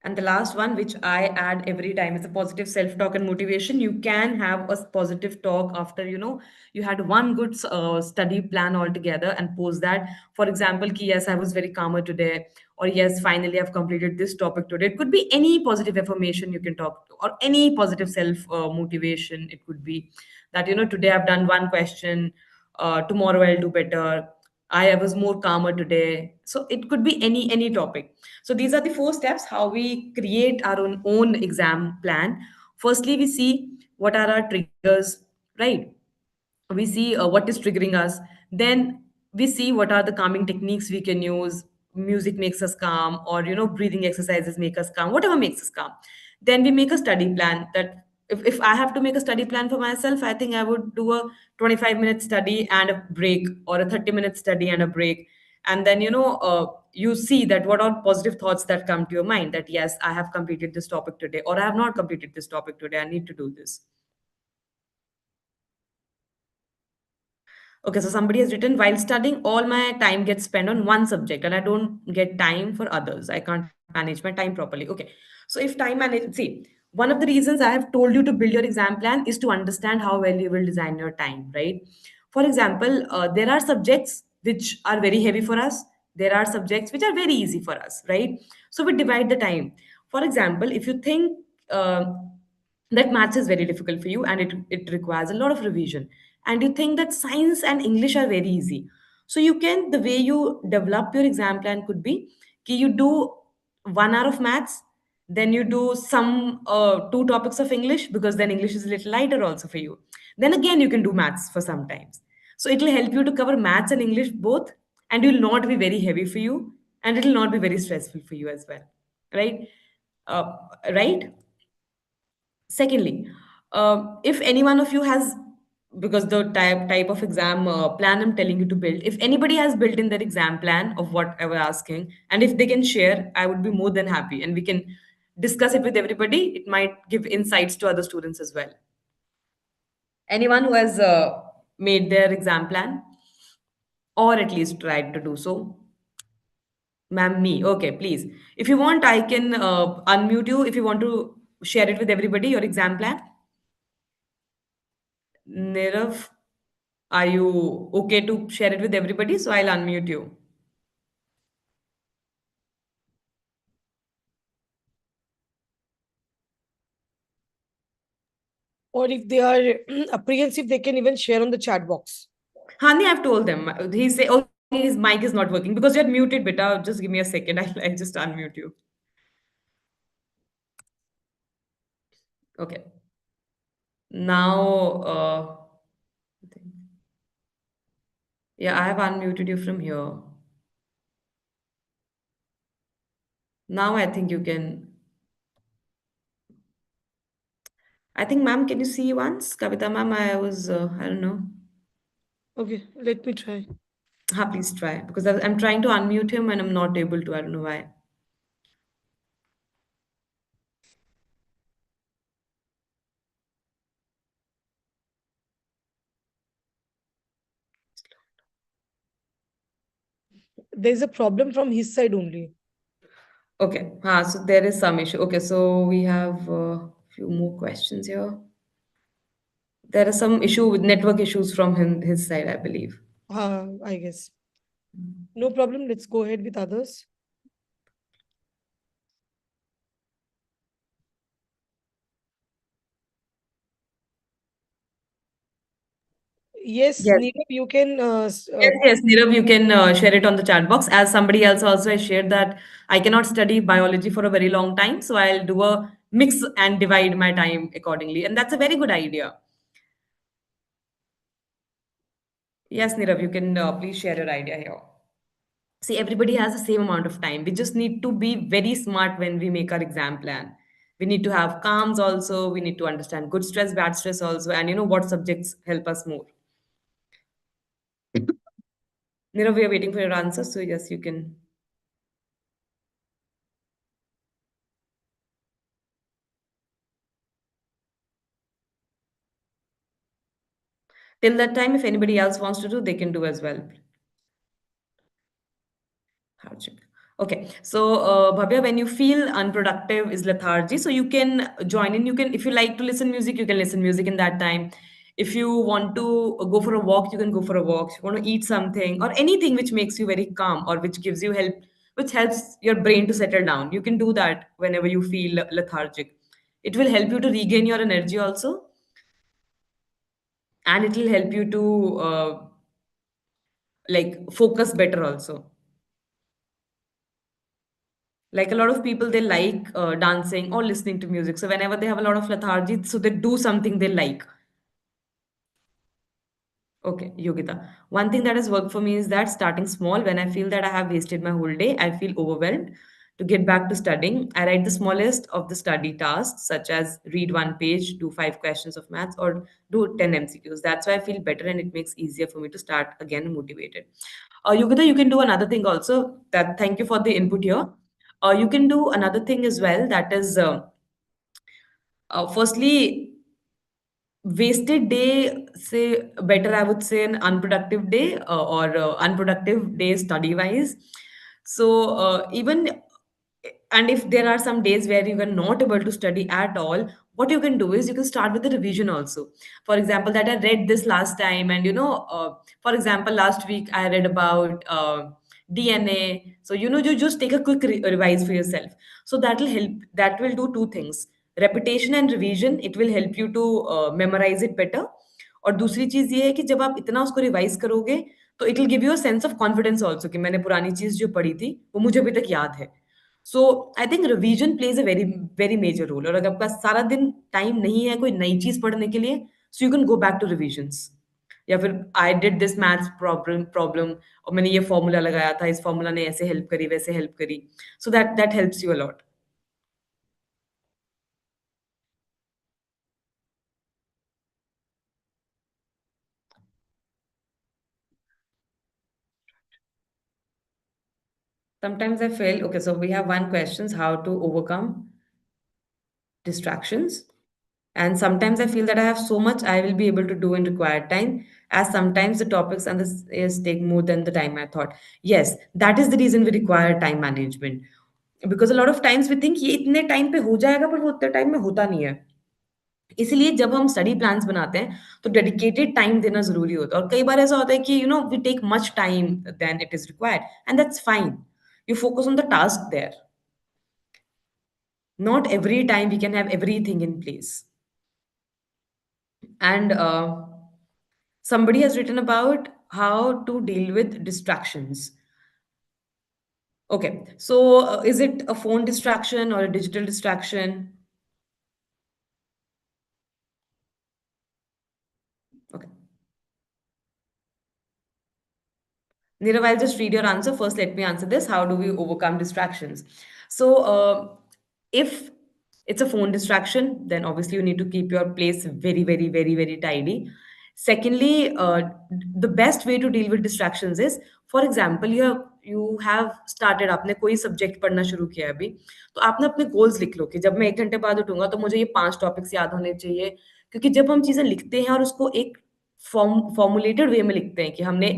And the last one, which I add every time, is a positive self-talk and motivation. You can have a positive talk after, you had one good study plan altogether and post that. For example, ki, yes, I was very calmer today, or yes, finally I've completed this topic today. It could be any positive affirmation you can talk to, or any positive self-motivation. It could be that, today I've done one question, tomorrow I'll do better. I was more calmer today. So it could be any topic. So these are the 4 steps how we create our own exam plan. Firstly, we see what are our triggers, right? We see what is triggering us. Then we see what are the calming techniques we can use. Music makes us calm, or breathing exercises make us calm, whatever makes us calm. Then we make a study plan. That if I have to make a study plan for myself, I think I would do a 25-minute study and a break, or a 30-minute study and a break. And then you see that what are positive thoughts that come to your mind, that yes, I have completed this topic today, or I have not completed this topic today, I need to do this. Okay, so somebody has written, while studying, all my time gets spent on one subject and I don't get time for others. I can't manage my time properly. Okay, so if time manage, see, one of the reasons I have told you to build your exam plan is to understand how well you will design your time, right? For example, there are subjects which are very heavy for us. There are subjects which are very easy for us, right? So we divide the time. For example, if you think that maths is very difficult for you and it requires a lot of revision, and you think that science and English are very easy, so you can, the way you develop your exam plan could be कि you do 1 hour of maths, then you do some 2 topics of English, because then English is a little lighter also for you. Then again you can do maths for some times. So it will help you to cover maths and English both, and it will not be very heavy for you, and it will not be very stressful for you as well, right? Right. Secondly, if any one of you has, because the type of exam plan I'm telling you to build, if anybody has built in their exam plan of what I was asking, and if they can share, I would be more than happy, and we can discuss it with everybody. It might give insights to other students as well. Anyone who has made their exam plan, or at least tried to do so? Ma'am, me. Okay, please. If you want, I can unmute you if you want to share it with everybody, your exam plan? Nirav, are you okay to share it with everybody? So I'll unmute you. Or if they are apprehensive, they can even share on the chat box. Hani, I've told them. He say, oh, his mic is not working because you're muted, beta. Just give me a second. I'll just unmute you. Okay. Now, yeah, I have unmuted you from here. Now I think you can. I think, ma'am, can you see once? Kavita, ma'am, I don't know. Okay, let me try. Please try because I'm trying to unmute him and I'm not able to. I don't know why. There's a problem from his side only. Okay. So there is some issue. Okay, so we have a few more questions here. There is some issue with network issues from his side, I believe. I guess. No problem. Let's go ahead with others. Yes, Yes. Neerav, you can. Yes, Nirav, you can share it on the chat box. As somebody else also has shared that I cannot study biology for a very long time, so I'll do a mix and divide my time accordingly. And that's a very good idea. Yes, Nirav, you can please share your idea here. See, everybody has the same amount of time. We just need to be very smart when we make our exam plan. We need to have calms also. We need to understand good stress, bad stress also, and what subjects help us more. Nirav, we are waiting for your answer, so yes, you can. Till that time, if anybody else wants to do, they can do as well. Hardship. Okay, so Bhavya, when you feel unproductive is lethargy, so you can join in. You can, if you like to listen music, you can listen music in that time. If you want to go for a walk, you can go for a walk. If you want to eat something or anything which makes you very calm or which gives you help, which helps your brain to settle down, you can do that whenever you feel lethargic. It will help you to regain your energy also, and it will help you to like focus better also. Like a lot of people, they like dancing or listening to music, so whenever they have a lot of lethargy, so they do something they like. Okay, Yogita. One thing that has worked for me is that starting small. When I feel that I have wasted my whole day, I feel overwhelmed. To get back to studying, I write the smallest of the study tasks, such as read one page, do 5 questions of maths, or do 10 MCQs. That's why I feel better and it makes easier for me to start again motivated. Yogita, you can do another thing also. That thank you for the input here. You can do another thing as well. That is, firstly, wasted day, say better, I would say an unproductive day or unproductive day study wise. So even and if there are some days where you are not able to study at all, what you can do is you can start with the revision also. For example, that I read this last time, and for example, last week I read about DNA. So you just take a quick revise for yourself. So that will help. That will do two things: repetition and revision. It will help you to memorize it better. और दूसरी चीज ये है कि जब आप इतना उसको रिवाइज करोगे तो it will give you a sense of confidence also कि मैंने पुरानी चीज जो पढ़ी थी वो मुझे अभी तक याद है. So I think revision plays a very very major role. और अगर आपका सारा दिन टाइम नहीं है कोई नई चीज पढ़ने के लिए, so you can go back to revisions. या फिर I did this maths problem और मैंने ये फॉर्मूला लगाया था, इस फॉर्मूला ने ऐसे हेल्प करी वैसे हेल्प करी. So that helps you a lot. Sometimes I feel, okay, so we have one questions, how to overcome distractions. And sometimes I feel that I have so much I will be able to do in required time, as sometimes the topics and the is take more than the time I thought. Yes, that is the reason we require time management. Because a lot of times we think ये इतने time पे हो जाएगा, पर वो उतने time में होता नहीं है। इसलिए जब हम स्टडी प्लान्स बनाते हैं तो डेडिकेटेड टाइम देना जरूरी होता है। और कई बार ऐसा होता है कि we take much time than it is required, and that's fine. You focus on the task there. Not every time we can have everything in place. And somebody has written about how to deal with distractions. Okay, so is it a phone distraction or a digital distraction? Okay. Nirav, I'll just read your answer. First, let me answer this. How do we overcome distractions? So, if it's a phone distraction, then obviously you need to keep your place very, very, very, very tidy. Secondly, the best way to deal with distractions is, for example, you have started, आपने कोई subject पढ़ना शुरू किया है अभी, तो आपने अपने गोल्स लिख लो कि जब मैं 1 घंटे बाद उठूंगा तो मुझे ये 5 टॉपिक्स याद होने चाहिए। क्योंकि जब हम चीजें लिखते हैं और उसको एक फॉर्मुलेटेड वे में लिखते हैं कि हमने,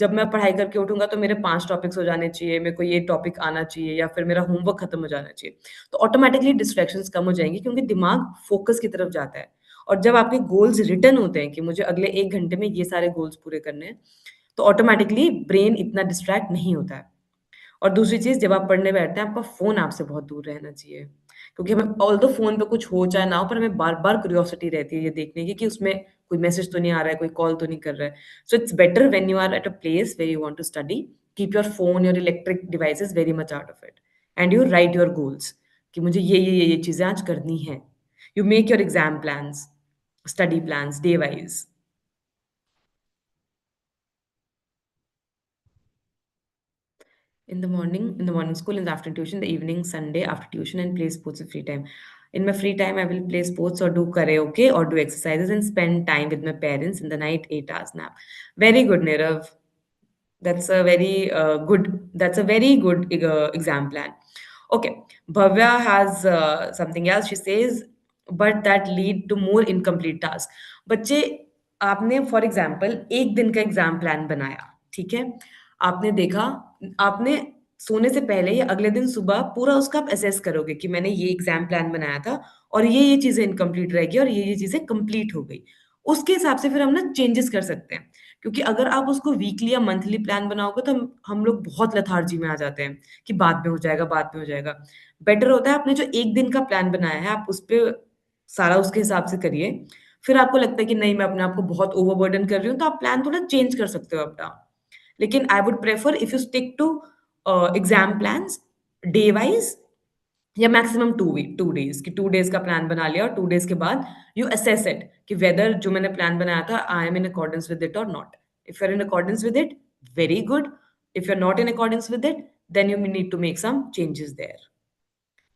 जब मैं पढ़ाई करके उठूंगा तो मेरे 5 टॉपिक्स हो जाने चाहिए, मेरे को ये टॉपिक आना चाहिए, या फिर मेरा होमवर्क खत्म हो जाना चाहिए, तो ऑटोमेटिकली डिस्ट्रैक्शंस कम हो जाएंगी, क्योंकि दिमाग फोकस की तरफ जाता है। और जब आपके गोल्स रिटर्न होते हैं कि मुझे अगले 1 घंटे में ये सारे गोल्स पूरे करने हैं, तो ऑटोमेटिकली ब्रेन इतना डिस्ट्रैक्ट नहीं होता है। और दूसरी चीज, जब आप पढ़ने बैठते हैं आपका फोन आपसे बहुत दूर रहना चाहिए, क्योंकि हमें ऑल दो फोन पे कुछ हो चाहे ना हो, पर हमें बार बार क्यूरियोसिटी रहती है ये देखने की कि उसमें कोई मैसेज तो नहीं आ रहा है, कोई कॉल तो नहीं कर रहा है। So it's better when you are at a place where you want to study, keep your phone, your electric devices very much out of it, and you write your goals कि मुझे ये चीजें आज करनी है। You make your exam plans, study plans day wise. In the morning school, in the afternoon tuition, the evening Sunday after tuition, and play sports in free time. In my free time, I will play sports or do karaoke or do exercises and spend time with my parents. In the night, 8 hours nap. Very good, Nirav. That's a very good. That's a very good exam plan. Okay, Bhavya has something else. She says, but that lead to more incomplete tasks. बच्चे, आपने for example 1 दिन का exam plan बनाया, ठीक है? आपने देखा, आपने सोने से पहले या अगले दिन सुबह पूरा उसका आप असेस करोगे कि मैंने ये एग्जाम प्लान बनाया था और ये चीजें इनकम्प्लीट रहेगी और ये चीजें कंप्लीट हो गई। उसके हिसाब से फिर हम ना चेंजेस कर सकते हैं। क्योंकि अगर आप उसको वीकली या मंथली प्लान बनाओगे तो हम लोग बहुत लेथार्जी में आ जाते हैं कि बाद में हो जाएगा, बाद में हो जाएगा। बेटर होता है आपने जो 1 दिन का प्लान बनाया है, आप उस पे सारा उसके हिसाब से करिए। फिर आपको लगता है कि नहीं, मैं अपने आप को बहुत ओवरबर्डन कर रही हूँ, तो आप प्लान थोड़ा चेंज कर सकते हो अप डाउन। लेकिन I would prefer if you stick to exam plans day wise, या मैक्सिमम 2 डेज, कि 2 डेज का प्लान बना लिया और 2 डेज के बाद यू असेस इट कि वेदर जो मैंने प्लान बनाया था I am in accordance with it और not. If you are in accordance with it, very good. If you are not in accordance with it, then you need to make some changes there,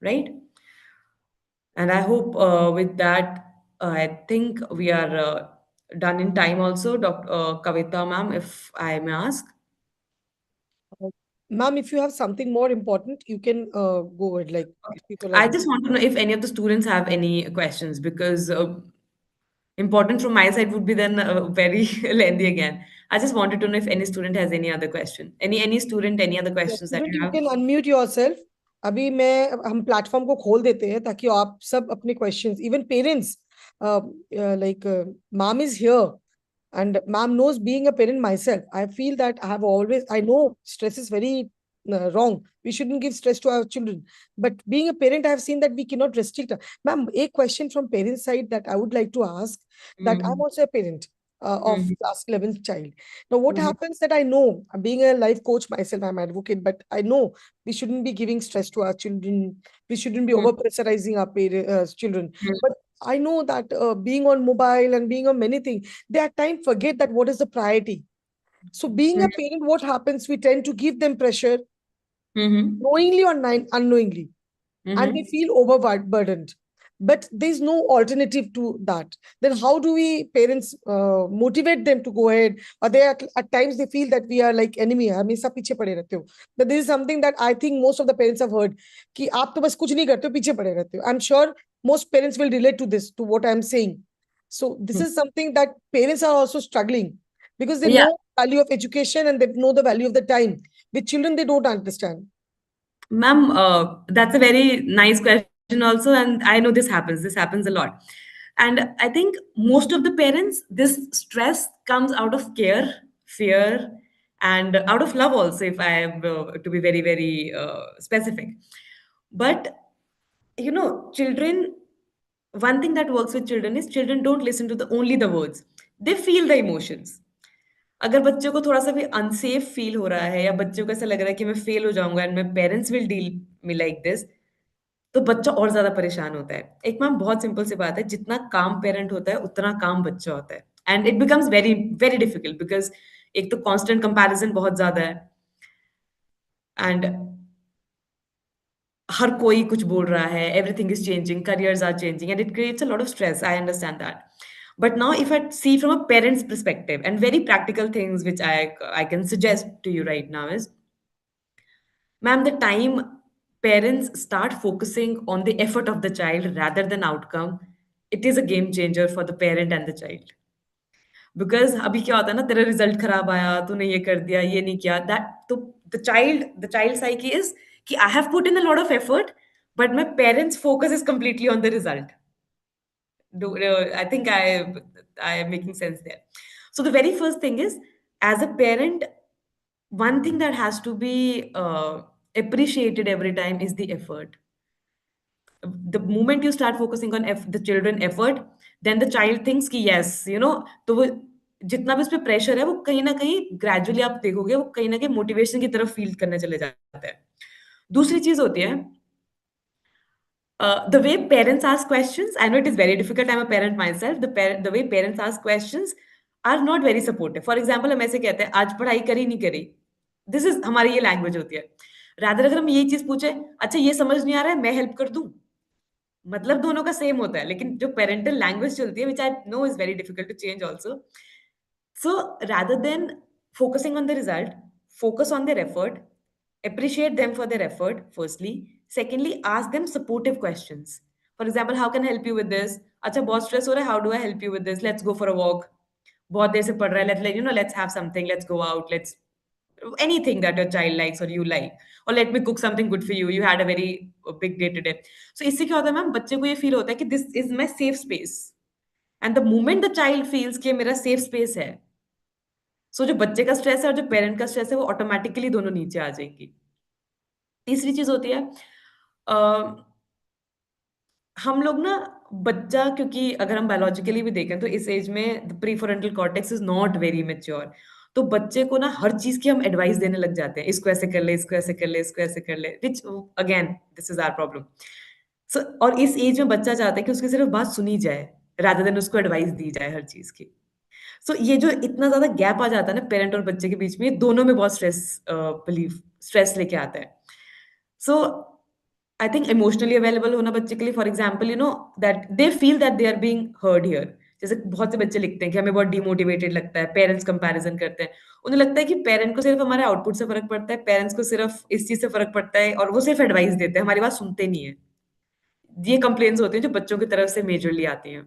right? And I hope with that, I think we are done in time also. Dr. Kavita ma'am, if I may ask. Ma'am, if you have something more important, you can go ahead. Like, people I have... just want to know if any of the students have any questions, because important from my side would be then very lengthy again. I just wanted to know if any student has any other question. Any student, any other questions that you You have? can unmute yourself. अभी हम platform को खोल देते हैं ताकि आप सब अपने questions, even parents, like mom is here and mom knows, being a parent myself, I feel that I know stress is very wrong. We shouldn't give stress to our children, but being a parent I have seen that we cannot restrict. Ma'am, a question from parents side that I would like to ask, that I'm also a parent of class 11th child. Now what happens that I know, being a life coach myself, I'm an advocate, but I know we shouldn't be giving stress to our children, we shouldn't be over pressurizing our children, but I know that being on mobile and being on many things, they at times forget that what is the priority. So being a parent, what happens? We tend to give them pressure, knowingly or unknowingly, and they feel overburdened. But there's no alternative to that. Then how do we parents motivate them to go ahead? Or they are, at times they feel that we are like enemy. हमेशा पीछे पड़े रहते हो. But this is something that I think most of the parents have heard, कि आप तो बस कुछ नहीं करते हो, पीछे पड़े रहते हो. I'm sure most parents will relate to this, to what I'm saying. So this is something that parents are also struggling, because they know the value of education and they know the value of the time. With children, they don't understand. Ma'am, that's a very nice question also, and I know this happens. This happens a lot. And I think most of the parents, this stress comes out of care, fear, and out of love also, if I am to be very, very specific. But, children, one thing that works with children is children don't listen to only the words. They feel the emotions. अगर बच्चों को थोड़ा-सा भी unsafe feel हो रहा है या बच्चों को ऐसा लग रहा है कि मैं फ़ेल हो जाऊँगा and my parents will deal me like this, तो बच्चा और ज़्यादा परेशान होता है। एक मैम बहुत सिंपल सी बात है, जितना काम पेरेंट होता है, उतना काम बच्चा होता है। And it becomes very, very difficult because एक तो कांस्टेंट कंपैरिज़न बहुत ज़्यादा है एंड हर कोई कुछ बोल रहा है, everything is changing, careers are changing and it creates a lot of stress, I understand that. But now, if I see from a parent's perspective, and very practical things which I can suggest to you right now is, ma'am, the time parents start focusing on the effort of the child rather than outcome, it is a game changer for the parent and the child. Because अभी क्या होता है ना, तेरा result खराब आया, तूने ये कर दिया, ये नहीं किया, that तो the child psyche is कि I have put in a lot of effort, but my parents' focus is completely on the result. I think I am making sense there. So the very first thing is, as a parent, one thing that has to be appreciated every time is the effort. The moment you start focusing on the children effort, then the child thinks कि yes, तो वो जितना भी उस पे pressure है वो कहीं ना कहीं ग्रेजुअली आप देखोगे वो कहीं ना कहीं मोटिवेशन की तरफ फील करने चले जाता है. दूसरी चीज होती है, the way parents ask questions, I know it is very difficult. I'm a parent myself. The way parents ask questions are not very supportive. For example, हम ऐसे कहते हैं, आज पढ़ाई करी नहीं करी. This is हमारी ये लैंग्वेज होती है. Rather अगर हम यही चीज पूछे, अच्छा ये समझ नहीं आ रहा है, मैं हेल्प कर दूं. मतलब दोनों का सेम होता है, लेकिन जो पेरेंटल लैंग्वेज चलती है, which I know is very difficult to change also. So rather than focusing on the result, focus on their effort, appreciate them for their effort, firstly. Secondly, ask them supportive questions. For example, how can I help you with this? अच्छा बहुत stress हो रहा है, how do I help you with this? Let's go for a walk. बहुत देर से पढ़ रहा है, let's have something, let's go out, let's anything that your child likes or you like, or let me cook something good for you. You had a very big day today. So इससे क्या होता है ma'am, बच्चे को ये feel होता है कि this is my safe space. And the moment the child feels कि ये मेरा safe space है, so जो बच्चे का स्ट्रेस है और जो पेरेंट का स्ट्रेस है वो ऑटोमेटिकली दोनों नीचे आ जाएंगी. तीसरी चीज होती है, हम लोग ना बच्चा, क्योंकि अगर हम बायोलॉजिकली भी देखें तो इस एज में the prefrontal cortex is not very mature. तो बच्चे को ना हर चीज की हम एडवाइस देने लग जाते हैं, इसको ऐसे कर ले, इसको ऐसे कर ले, इसको ऐसे कर ले, which again this is our problem. So और इस एज में बच्चा चाहता है कि उसकी सिर्फ बात सुनी जाए रादर देन उसको एडवाइस दी जाए हर चीज की. सो ये जो इतना ज्यादा गैप आ जाता है ना पेरेंट और बच्चे के बीच में, दोनों में बहुत स्ट्रेस लेके आता है. So I think emotionally available होना बच्चे के लिए, for example that they feel that they are being heard here. जैसे बहुत से बच्चे लिखते हैं कि हमें बहुत डिमोटिवेटेड लगता है, पेरेंट्स कंपैरिजन करते हैं, उन्हें लगता है कि पेरेंट को सिर्फ हमारे आउटपुट से फर्क पड़ता है, पेरेंट्स को सिर्फ इस चीज से फर्क पड़ता है और वो सिर्फ एडवाइस देते हैं, हमारी बात सुनते नहीं है. ये कंप्लेन्स होती हैं जो बच्चों की तरफ से मेजरली आती हैं.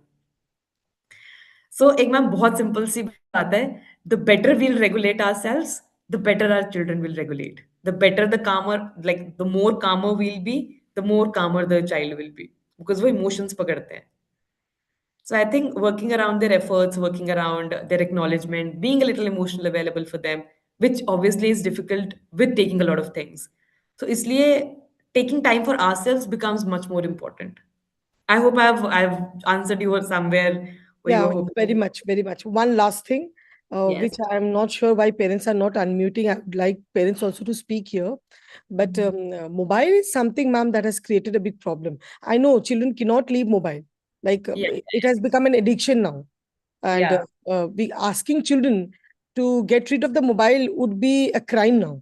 सो एक मैम बहुत सिंपल सी बात है, the better we'll regulate ourselves, the better our children will regulate. The better the calmer, like the more calmer we'll be, the more calmer the child will be, because वो emotions पकड़ते हैं. So I think working around their efforts, working around their acknowledgement, being a little emotional available for them, which obviously is difficult with taking a lot of things. So इसलिए taking time for ourselves becomes much more important. I hope I've answered you somewhere where you Yeah, were hoping. very much, very much. One last thing, Yes. which I'm not sure why parents are not unmuting. I would like parents also to speak here. But mobile is something, ma'am, that has created a big problem. I know children cannot leave mobile. Like Yeah. it has become an addiction now. And Yeah. we asking children to get rid of the mobile would be a crime now.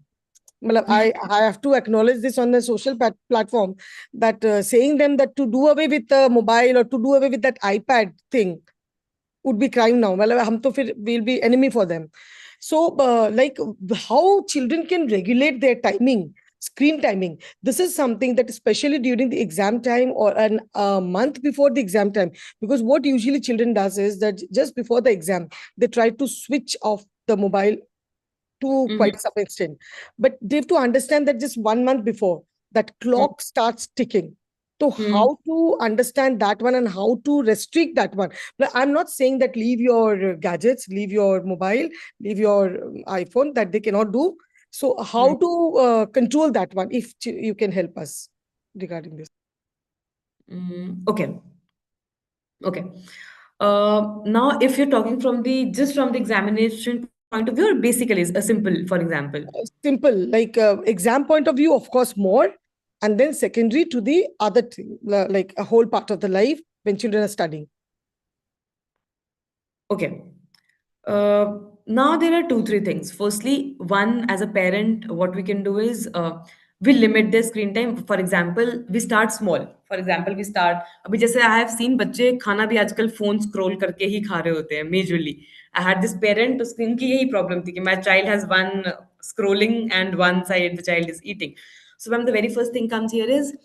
Matlab, I have to acknowledge this on the social platform that saying them that to do away with the mobile or to do away with that iPad thing would be crime now. Well, hum to fir will be enemy for them. So, like how children can regulate their timing, screen timing. This is something that especially during the exam time or a month before the exam time, because what usually children does is that just before the exam, they try to switch off the mobile to quite some extent. But they have to understand that just 1 month before, that clock starts ticking. So how to understand that one and how to restrict that one? I'm not saying that leave your gadgets, leave your mobile, leave your iPhone, that they cannot do. So how to control that one, if you can help us regarding this? Okay. Okay. Now, if you're talking from just from the examination point of view, or basically is a simple, for example. Simple, like exam point of view, of course, more, and then secondary to the other thing, like a whole part of the life when children are studying. Okay. Now there are two, three things. Firstly, one, as a parent, what we can do is we limit their screen time. For example, we start small. For example, we start. अभी जैसे I have seen बच्चे खाना भी आजकल phone scroll करके ही खा रहे होते हैं majorly. I had this parent, उसकी उनकी यही problem थी कि my child has one scrolling and one side the child is eating. So, ma'am, the very first thing comes here is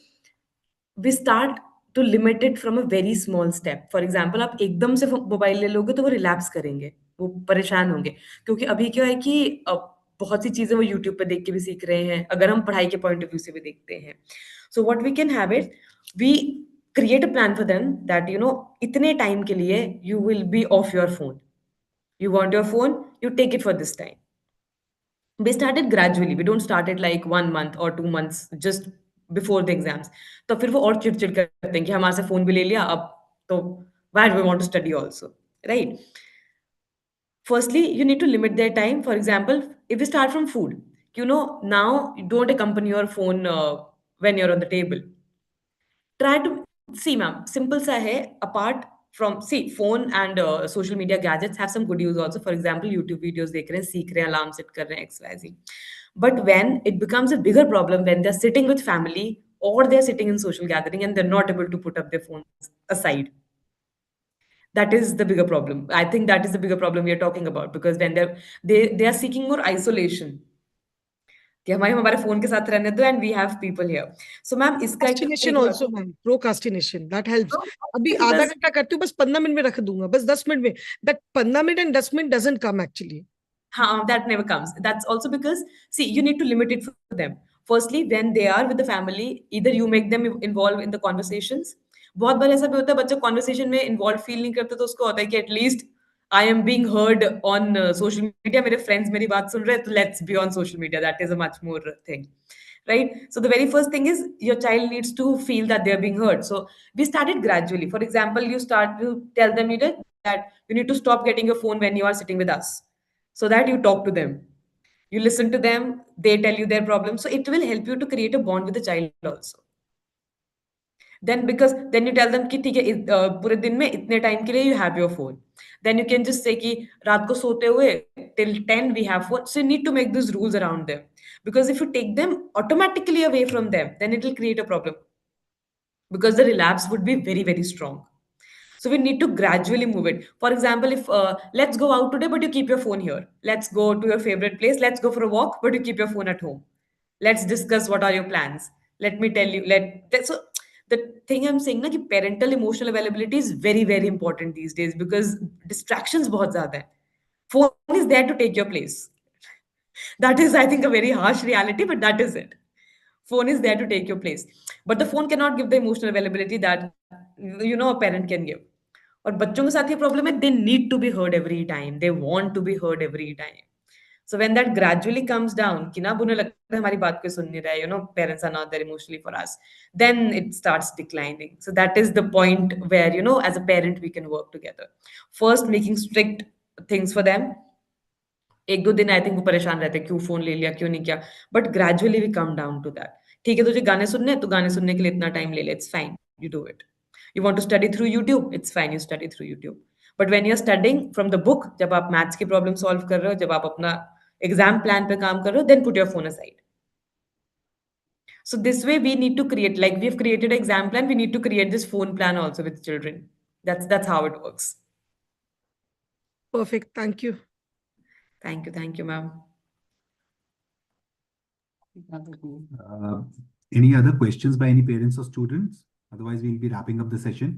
we start to limit it from a very small step. For example, आप एकदम से mobile ले लोगे तो वो relapse करेंगे, वो परेशान होंगे, क्योंकि अभी क्या है कि बहुत सी चीजें वो यूट्यूब पे देख के भी सीख रहे हैं, अगर हम पढ़ाई के पॉइंट ऑफ व्यू से भी देखते हैं. So what we can have it, we create a plan for them that इतने टाइम के लिए you will be off your phone. You want your phone, you take it for this time. We started gradually. We don't start it like 1 month or 2 months just before the exams. तो फिर वो और चिड़चिड़ करते हैं कि हमारे से phone भी ले लिया, अब तो why do we want to study also, right? Firstly, you need to limit their time. For example, if we start from food, now you don't accompany your phone when you're on the table. Try to see, ma'am, simple sa hai, apart from, see, phone and social media gadgets have some good use also. For example, YouTube videos dekh rahe hain, seekh rahe hain, alarm set kar rahe hain, XYZ. But when it becomes a bigger problem, when they're sitting with family or they're sitting in social gathering and they're not able to put up their phones aside, that is the bigger problem. I think that is the bigger problem we are talking about, because when they are seeking more isolation, कि हमारे phone के साथ रहने दो, and we have people here. So ma'am, इसका Procrastination also, ma'am. Procrastination, that helps. अभी आधा घंटा करती हूँ, बस 15 मिनट में रख दूंगा, बस 10 मिनट में. That 15 minute and 10 minute doesn't come actually. That never comes. That's also because, see, you need to limit it for them. Firstly, when they are with the family, either you make them involved in the conversations. बहुत बार ऐसा भी होता है, बच्चा conversation में involved feel नहीं करते, तो उसको होता है कि at least I am being heard on social media. मेरे friends मेरी बात सुन रहे हैं, तो let's be on social media. That is a much more thing, right? So the very first thing is your child needs to feel that they're being heard. So we started gradually. For example, you tell them that you need to stop getting your phone when you are sitting with us, so that you talk to them, you listen to them, they tell you their problems. So it will help you to create a bond with the child also. Then, because then you tell them कि ठीक है पूरे दिन में इतने time के लिए you have your phone. Then you can just say कि रात को सोते हुए till 10 we have phone. So you need to make those rules around them, because if you take them automatically away from them, then it will create a problem, because the relapse would be very, very strong. So we need to gradually move it. For example, if let's go out today, but you keep your phone here. Let's go to your favorite place. Let's go for a walk, but you keep your phone at home. Let's discuss what are your plans. Let me tell you. So the thing I'm saying, na, कि parental emotional availability is very, very important these days, because distractions बहुत ज़्यादा है. Phone is there to take your place. That is, I think, a very harsh reality, but that is it. Phone is there to take your place, but the phone cannot give the emotional availability that a parent can give. और बच्चों के साथ ये problem है, they need to be heard every time, they want to be heard every time. So when that gradually comes down, कि ना उन्हें लगता है हमारी बात कोई सुन नहीं रहा है, parents are not there emotionally for us, then it starts declining. So that is the point where, as a parent we can work together. First, making strict things for them. एक दो दिन आई थिंक वो परेशान रहते हैं, क्यों phone ले लिया, क्यों नहीं किया, but gradually we come down to that. ठीक है, तुझे गाने सुनने हैं तो गाने सुनने के लिए इतना टाइम ले ले, it's fine, you do it. You want to study through YouTube, it's fine, you study through YouTube. But when you are studying from the book, जब आप मैथ्स की प्रॉब्लम सॉल्व कर रहे हो, जब आप अपना एग्जाम प्लान पे काम कर रहे हो, then put your phone aside. So this way we need to create, like we've created an exam plan, we need to create this phone plan also with children. That's how it works. Perfect. Thank you. Thank you, ma'am. Any other questions by any parents or students? Otherwise, we'll be wrapping up the session.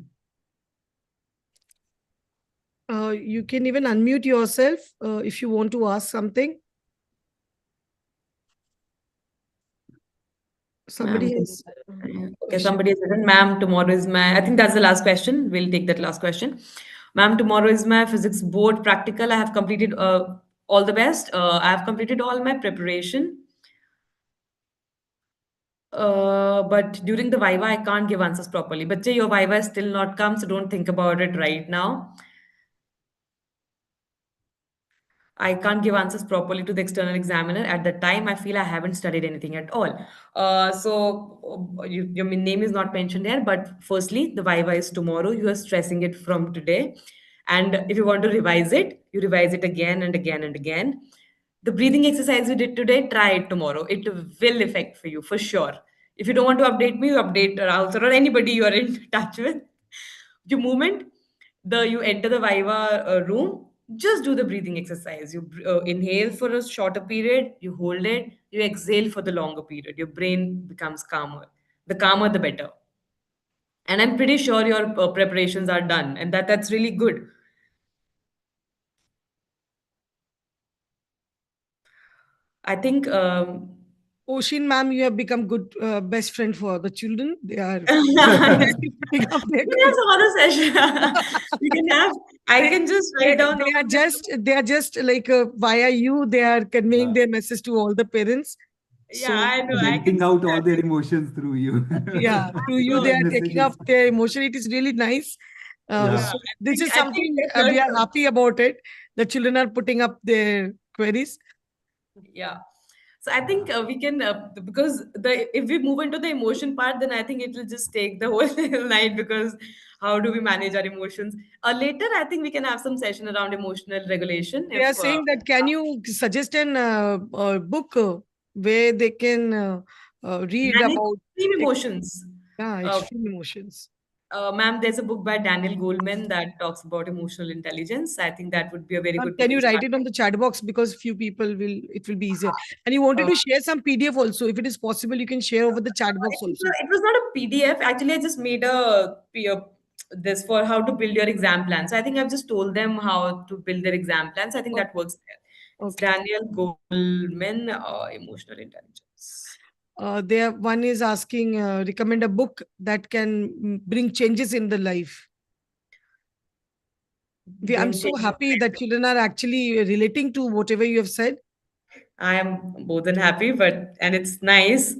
You can even unmute yourself if you want to ask something. Somebody Ma'am, has okay, question. somebody has written, ma'am, tomorrow is my, I think that's the last question. We'll take that last question. Ma'am, tomorrow is my physics board practical. I have completed all the best. I have completed all my preparation. But during the Viva, I can't give answers properly. But your Viva is still not come, so don't think about it right now. I can't give answers properly to the external examiner. At the time, I feel I haven't studied anything at all. Your name is not mentioned here, but firstly, the Viva is tomorrow. You are stressing it from today. And if you want to revise it, you revise it again and again and again. The breathing exercise you did today, try it tomorrow. It will affect for you for sure. If you don't want to update me, you update Rahul sir or anybody you are in touch with. The moment you enter the Viva room, just do the breathing exercise. You inhale for a shorter period, you hold it, you exhale for the longer period. Your brain becomes calmer. The calmer, the better. And I'm pretty sure your preparations are done, and that's really good. I think. Oshin ma'am, you have become good best friend for the children. They are picking up their We have some other session. We can have. I can just write down. They are just like via you. They are conveying their message to all the parents. Yeah, I know. I can venting out all their emotions through you. Yeah, through you, they are taking up their emotion. It is really nice. So this is something we are happy about it. The children are putting up their queries. Yeah. So I think we can because if we move into the emotion part, then I think it will just take the whole night because how do we manage our emotions? Later, I think we can have some session around emotional regulation. They are saying that can you suggest a book where they can read manage about extreme emotions. extreme emotions. Ma'am, there's a book by Daniel Goleman that talks about emotional intelligence. I think that would be a very good Can book you to write start. it on the chat box because few people will it will be easier. And you wanted to share some PDF also. If it is possible, you can share over the chat box also. It was not a PDF. Actually, I just made this for how to build your exam plan. So I think I've just told them how to build their exam plans. I think that works there. It's Daniel Goleman, Emotional Intelligence. There one is asking recommend a book that can bring changes in the life. I'm so happy that children are actually relating to whatever you have said. I am more than happy, and it's nice.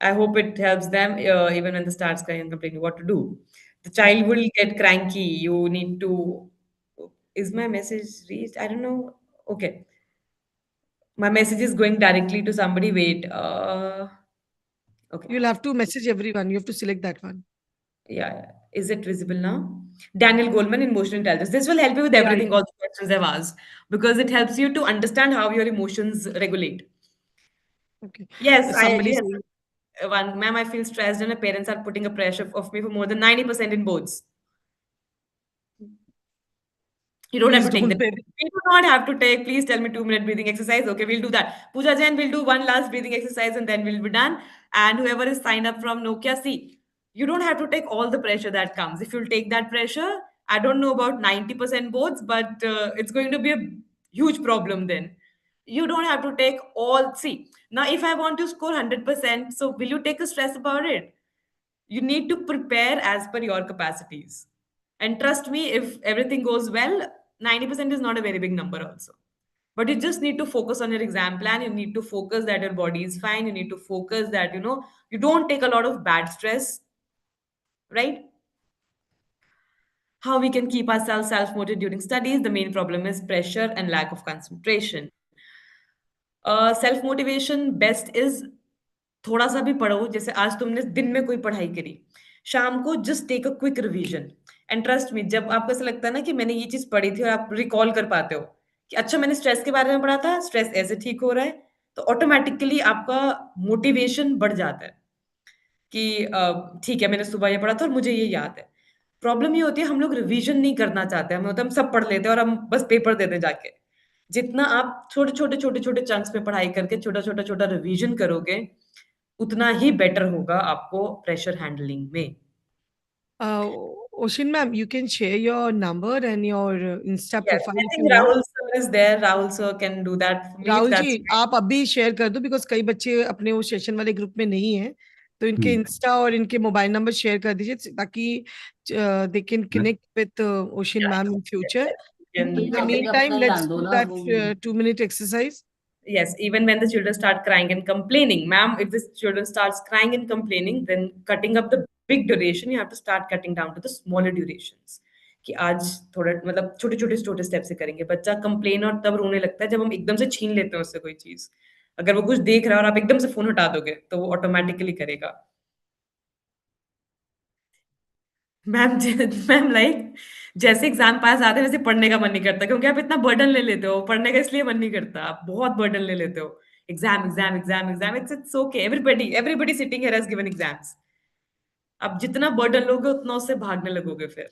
I hope it helps them even when they start crying and complaining what to do. The child will get cranky. You need to. Is my message reached? I don't know. Okay. My message is going directly to somebody. Wait. Okay. You'll have to message everyone. You have to select that one. Yeah. Is it visible now? Daniel Goleman, Emotional Intelligence. This will help you with everything, all the questions I've asked, because it helps you to understand how your emotions regulate. Okay. Yes, ma'am, I feel stressed and my parents are putting a pressure of me for more than 90% in boards. You don't have to take them. We do not have to take. Please tell me 2-minute breathing exercise. Okay, we'll do that. Pooja Jain will do one last breathing exercise and then we'll be done. And whoever is signed up from Nokia, see, you don't have to take all the pressure that comes. If you'll take that pressure, I don't know about 90% boards, but it's going to be a huge problem then. You don't have to take all. See, now if I want to score 100%, so will you take a stress about it? You need to prepare as per your capacities. And trust me, if everything goes well, 90% is not a very big number also. But you just need to focus on your exam plan. You need to focus that your body is fine. You need to focus that, you don't take a lot of bad stress, right? How we can keep ourselves self-motivated during studies. The main problem is pressure and lack of concentration. Self-motivation best is थोड़ा सा भी पढ़ो जैसे आज तुमने दिन में कोई पढ़ाई करी शाम को just take a quick revision and trust me जब आपको ऐसा लगता है ना कि मैंने ये चीज पढ़ी थी और आप रिकॉल कर पाते हो कि अच्छा मैंने स्ट्रेस के बारे में पढ़ा था स्ट्रेस ऐसे ठीक हो रहा है तो ऑटोमेटिकली आपका मोटिवेशन बढ़ जाता है कि ठीक है मैंने सुबह ये पढ़ा था और मुझे ये याद है प्रॉब्लम ये होती है हम लोग रिवीजन नहीं करना चाहते हमें होता है हम सब पढ़ लेते हैं और हम बस पेपर देते जाके जितना आप छोटे छोटे चंक्स में पढ़ाई करके छोटा रिवीजन करोगे उतना ही बेटर होगा आपको प्रेशर हैंडलिंग में Oshin ma'am, you can share your number and your Insta profile. I think Rahul sir is there, Rahul sir can do that for me. Rahul That's ji great. आप अभी शेयर कर दो because कई बच्चे अपने वो सेशन वाले ग्रुप में नहीं है तो इनके इंस्टा और इनके मोबाइल नंबर शेयर कर दीजिए ताकि they can connect with ocean ma'am in future Can- in the meantime let's do that 2-minute exercise. Yes, even when the children start crying and complaining, ma'am, if the children starts crying and complaining, then cutting up the big duration, you have to start cutting down to the smaller durations. कि आज थोड़ा मतलब छोटे छोटे step से करेंगे. बच्चा complain और तब रोने लगता है जब हम एकदम से छीन लेते हैं उससे कोई चीज. अगर वो कुछ देख रहा है और आप एकदम से फोन हटा दोगे तो वो ऑटोमेटिकली करेगा. मैम मैम लाइक जैसे एग्जाम पास आते हैं वैसे पढ़ने का मन नहीं करता क्योंकि आप इतना बर्डन ले लेते हो. पढ़ने का इसलिए मन नहीं करता, आप बहुत बर्डन ले लेते हो. Exam exam exam exam, it's okay. Everybody sitting here has given exams. आप जितना बर्डन लोगे उतना उससे भागने लगोगे फिर,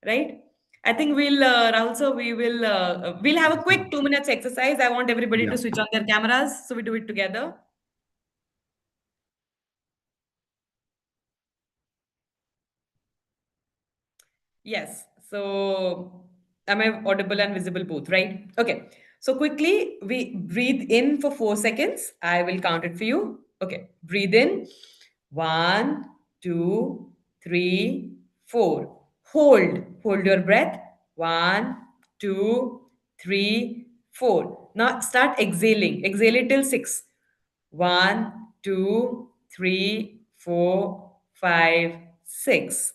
right? I think Rahul sir, we'll have a quick 2 minutes exercise. I want everybody to switch on their cameras, so we do it together. Yes. So am I audible and visible both, right? Okay. So quickly, we breathe in for 4 seconds. I will count it for you. Okay. Breathe in. 1, 2, 3, 4. Hold your breath. 1, 2, 3, 4. Now start exhaling. Exhale it till 6. 1, 2, 3, 4, 5, 6.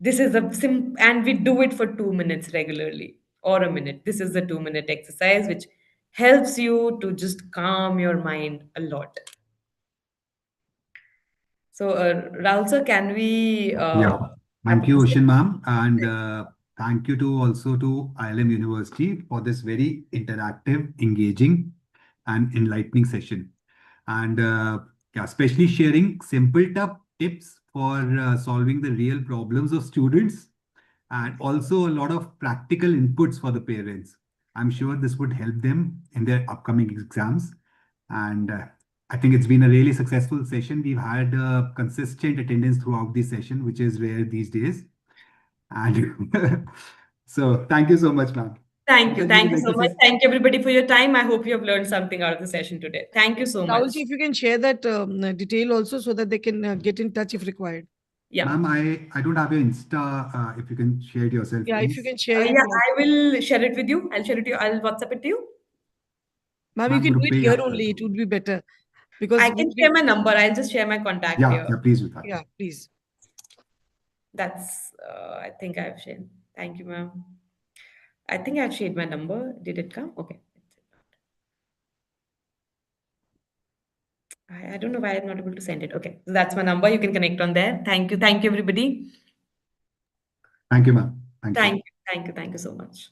This is and we do it for 2 minutes regularly or a minute. This is the 2-minute exercise which helps you to just calm your mind a lot. So, Rahul sir, can we? Thank you, Ocean ma'am, and thank you to also to ILM University for this very interactive, engaging, and enlightening session. And especially sharing simple tips for solving the real problems of students, and also a lot of practical inputs for the parents. I'm sure this would help them in their upcoming exams. And I think it's been a really successful session. We've had consistent attendance throughout the session, which is rare these days. And so thank you so much, ma'am. Thank you. Thank you so much. Thank you, everybody, for your time. I hope you have learned something out of the session today. Thank you so much. Rahul ji, if you can share that detail also so that they can get in touch if required. Yeah. Ma'am, I don't have your Insta. If you can share it yourself. Yeah, please. if you can share. Yeah, I will share it with you. I'll share it to you. I'll WhatsApp it to you. Ma'am, you can do it here only. It would be better. Because I can share my number. I'll just share my contact here. Yeah, please do that. Yeah, please. That's, I think I've shared. Thank you, ma'am. I think I've shared my number. Did it come? Okay. I don't know why I'm not able to send it. Okay. So that's my number. You can connect on there. Thank you. Thank you, everybody. Thank you, ma'am. Thank you. Thank you so much.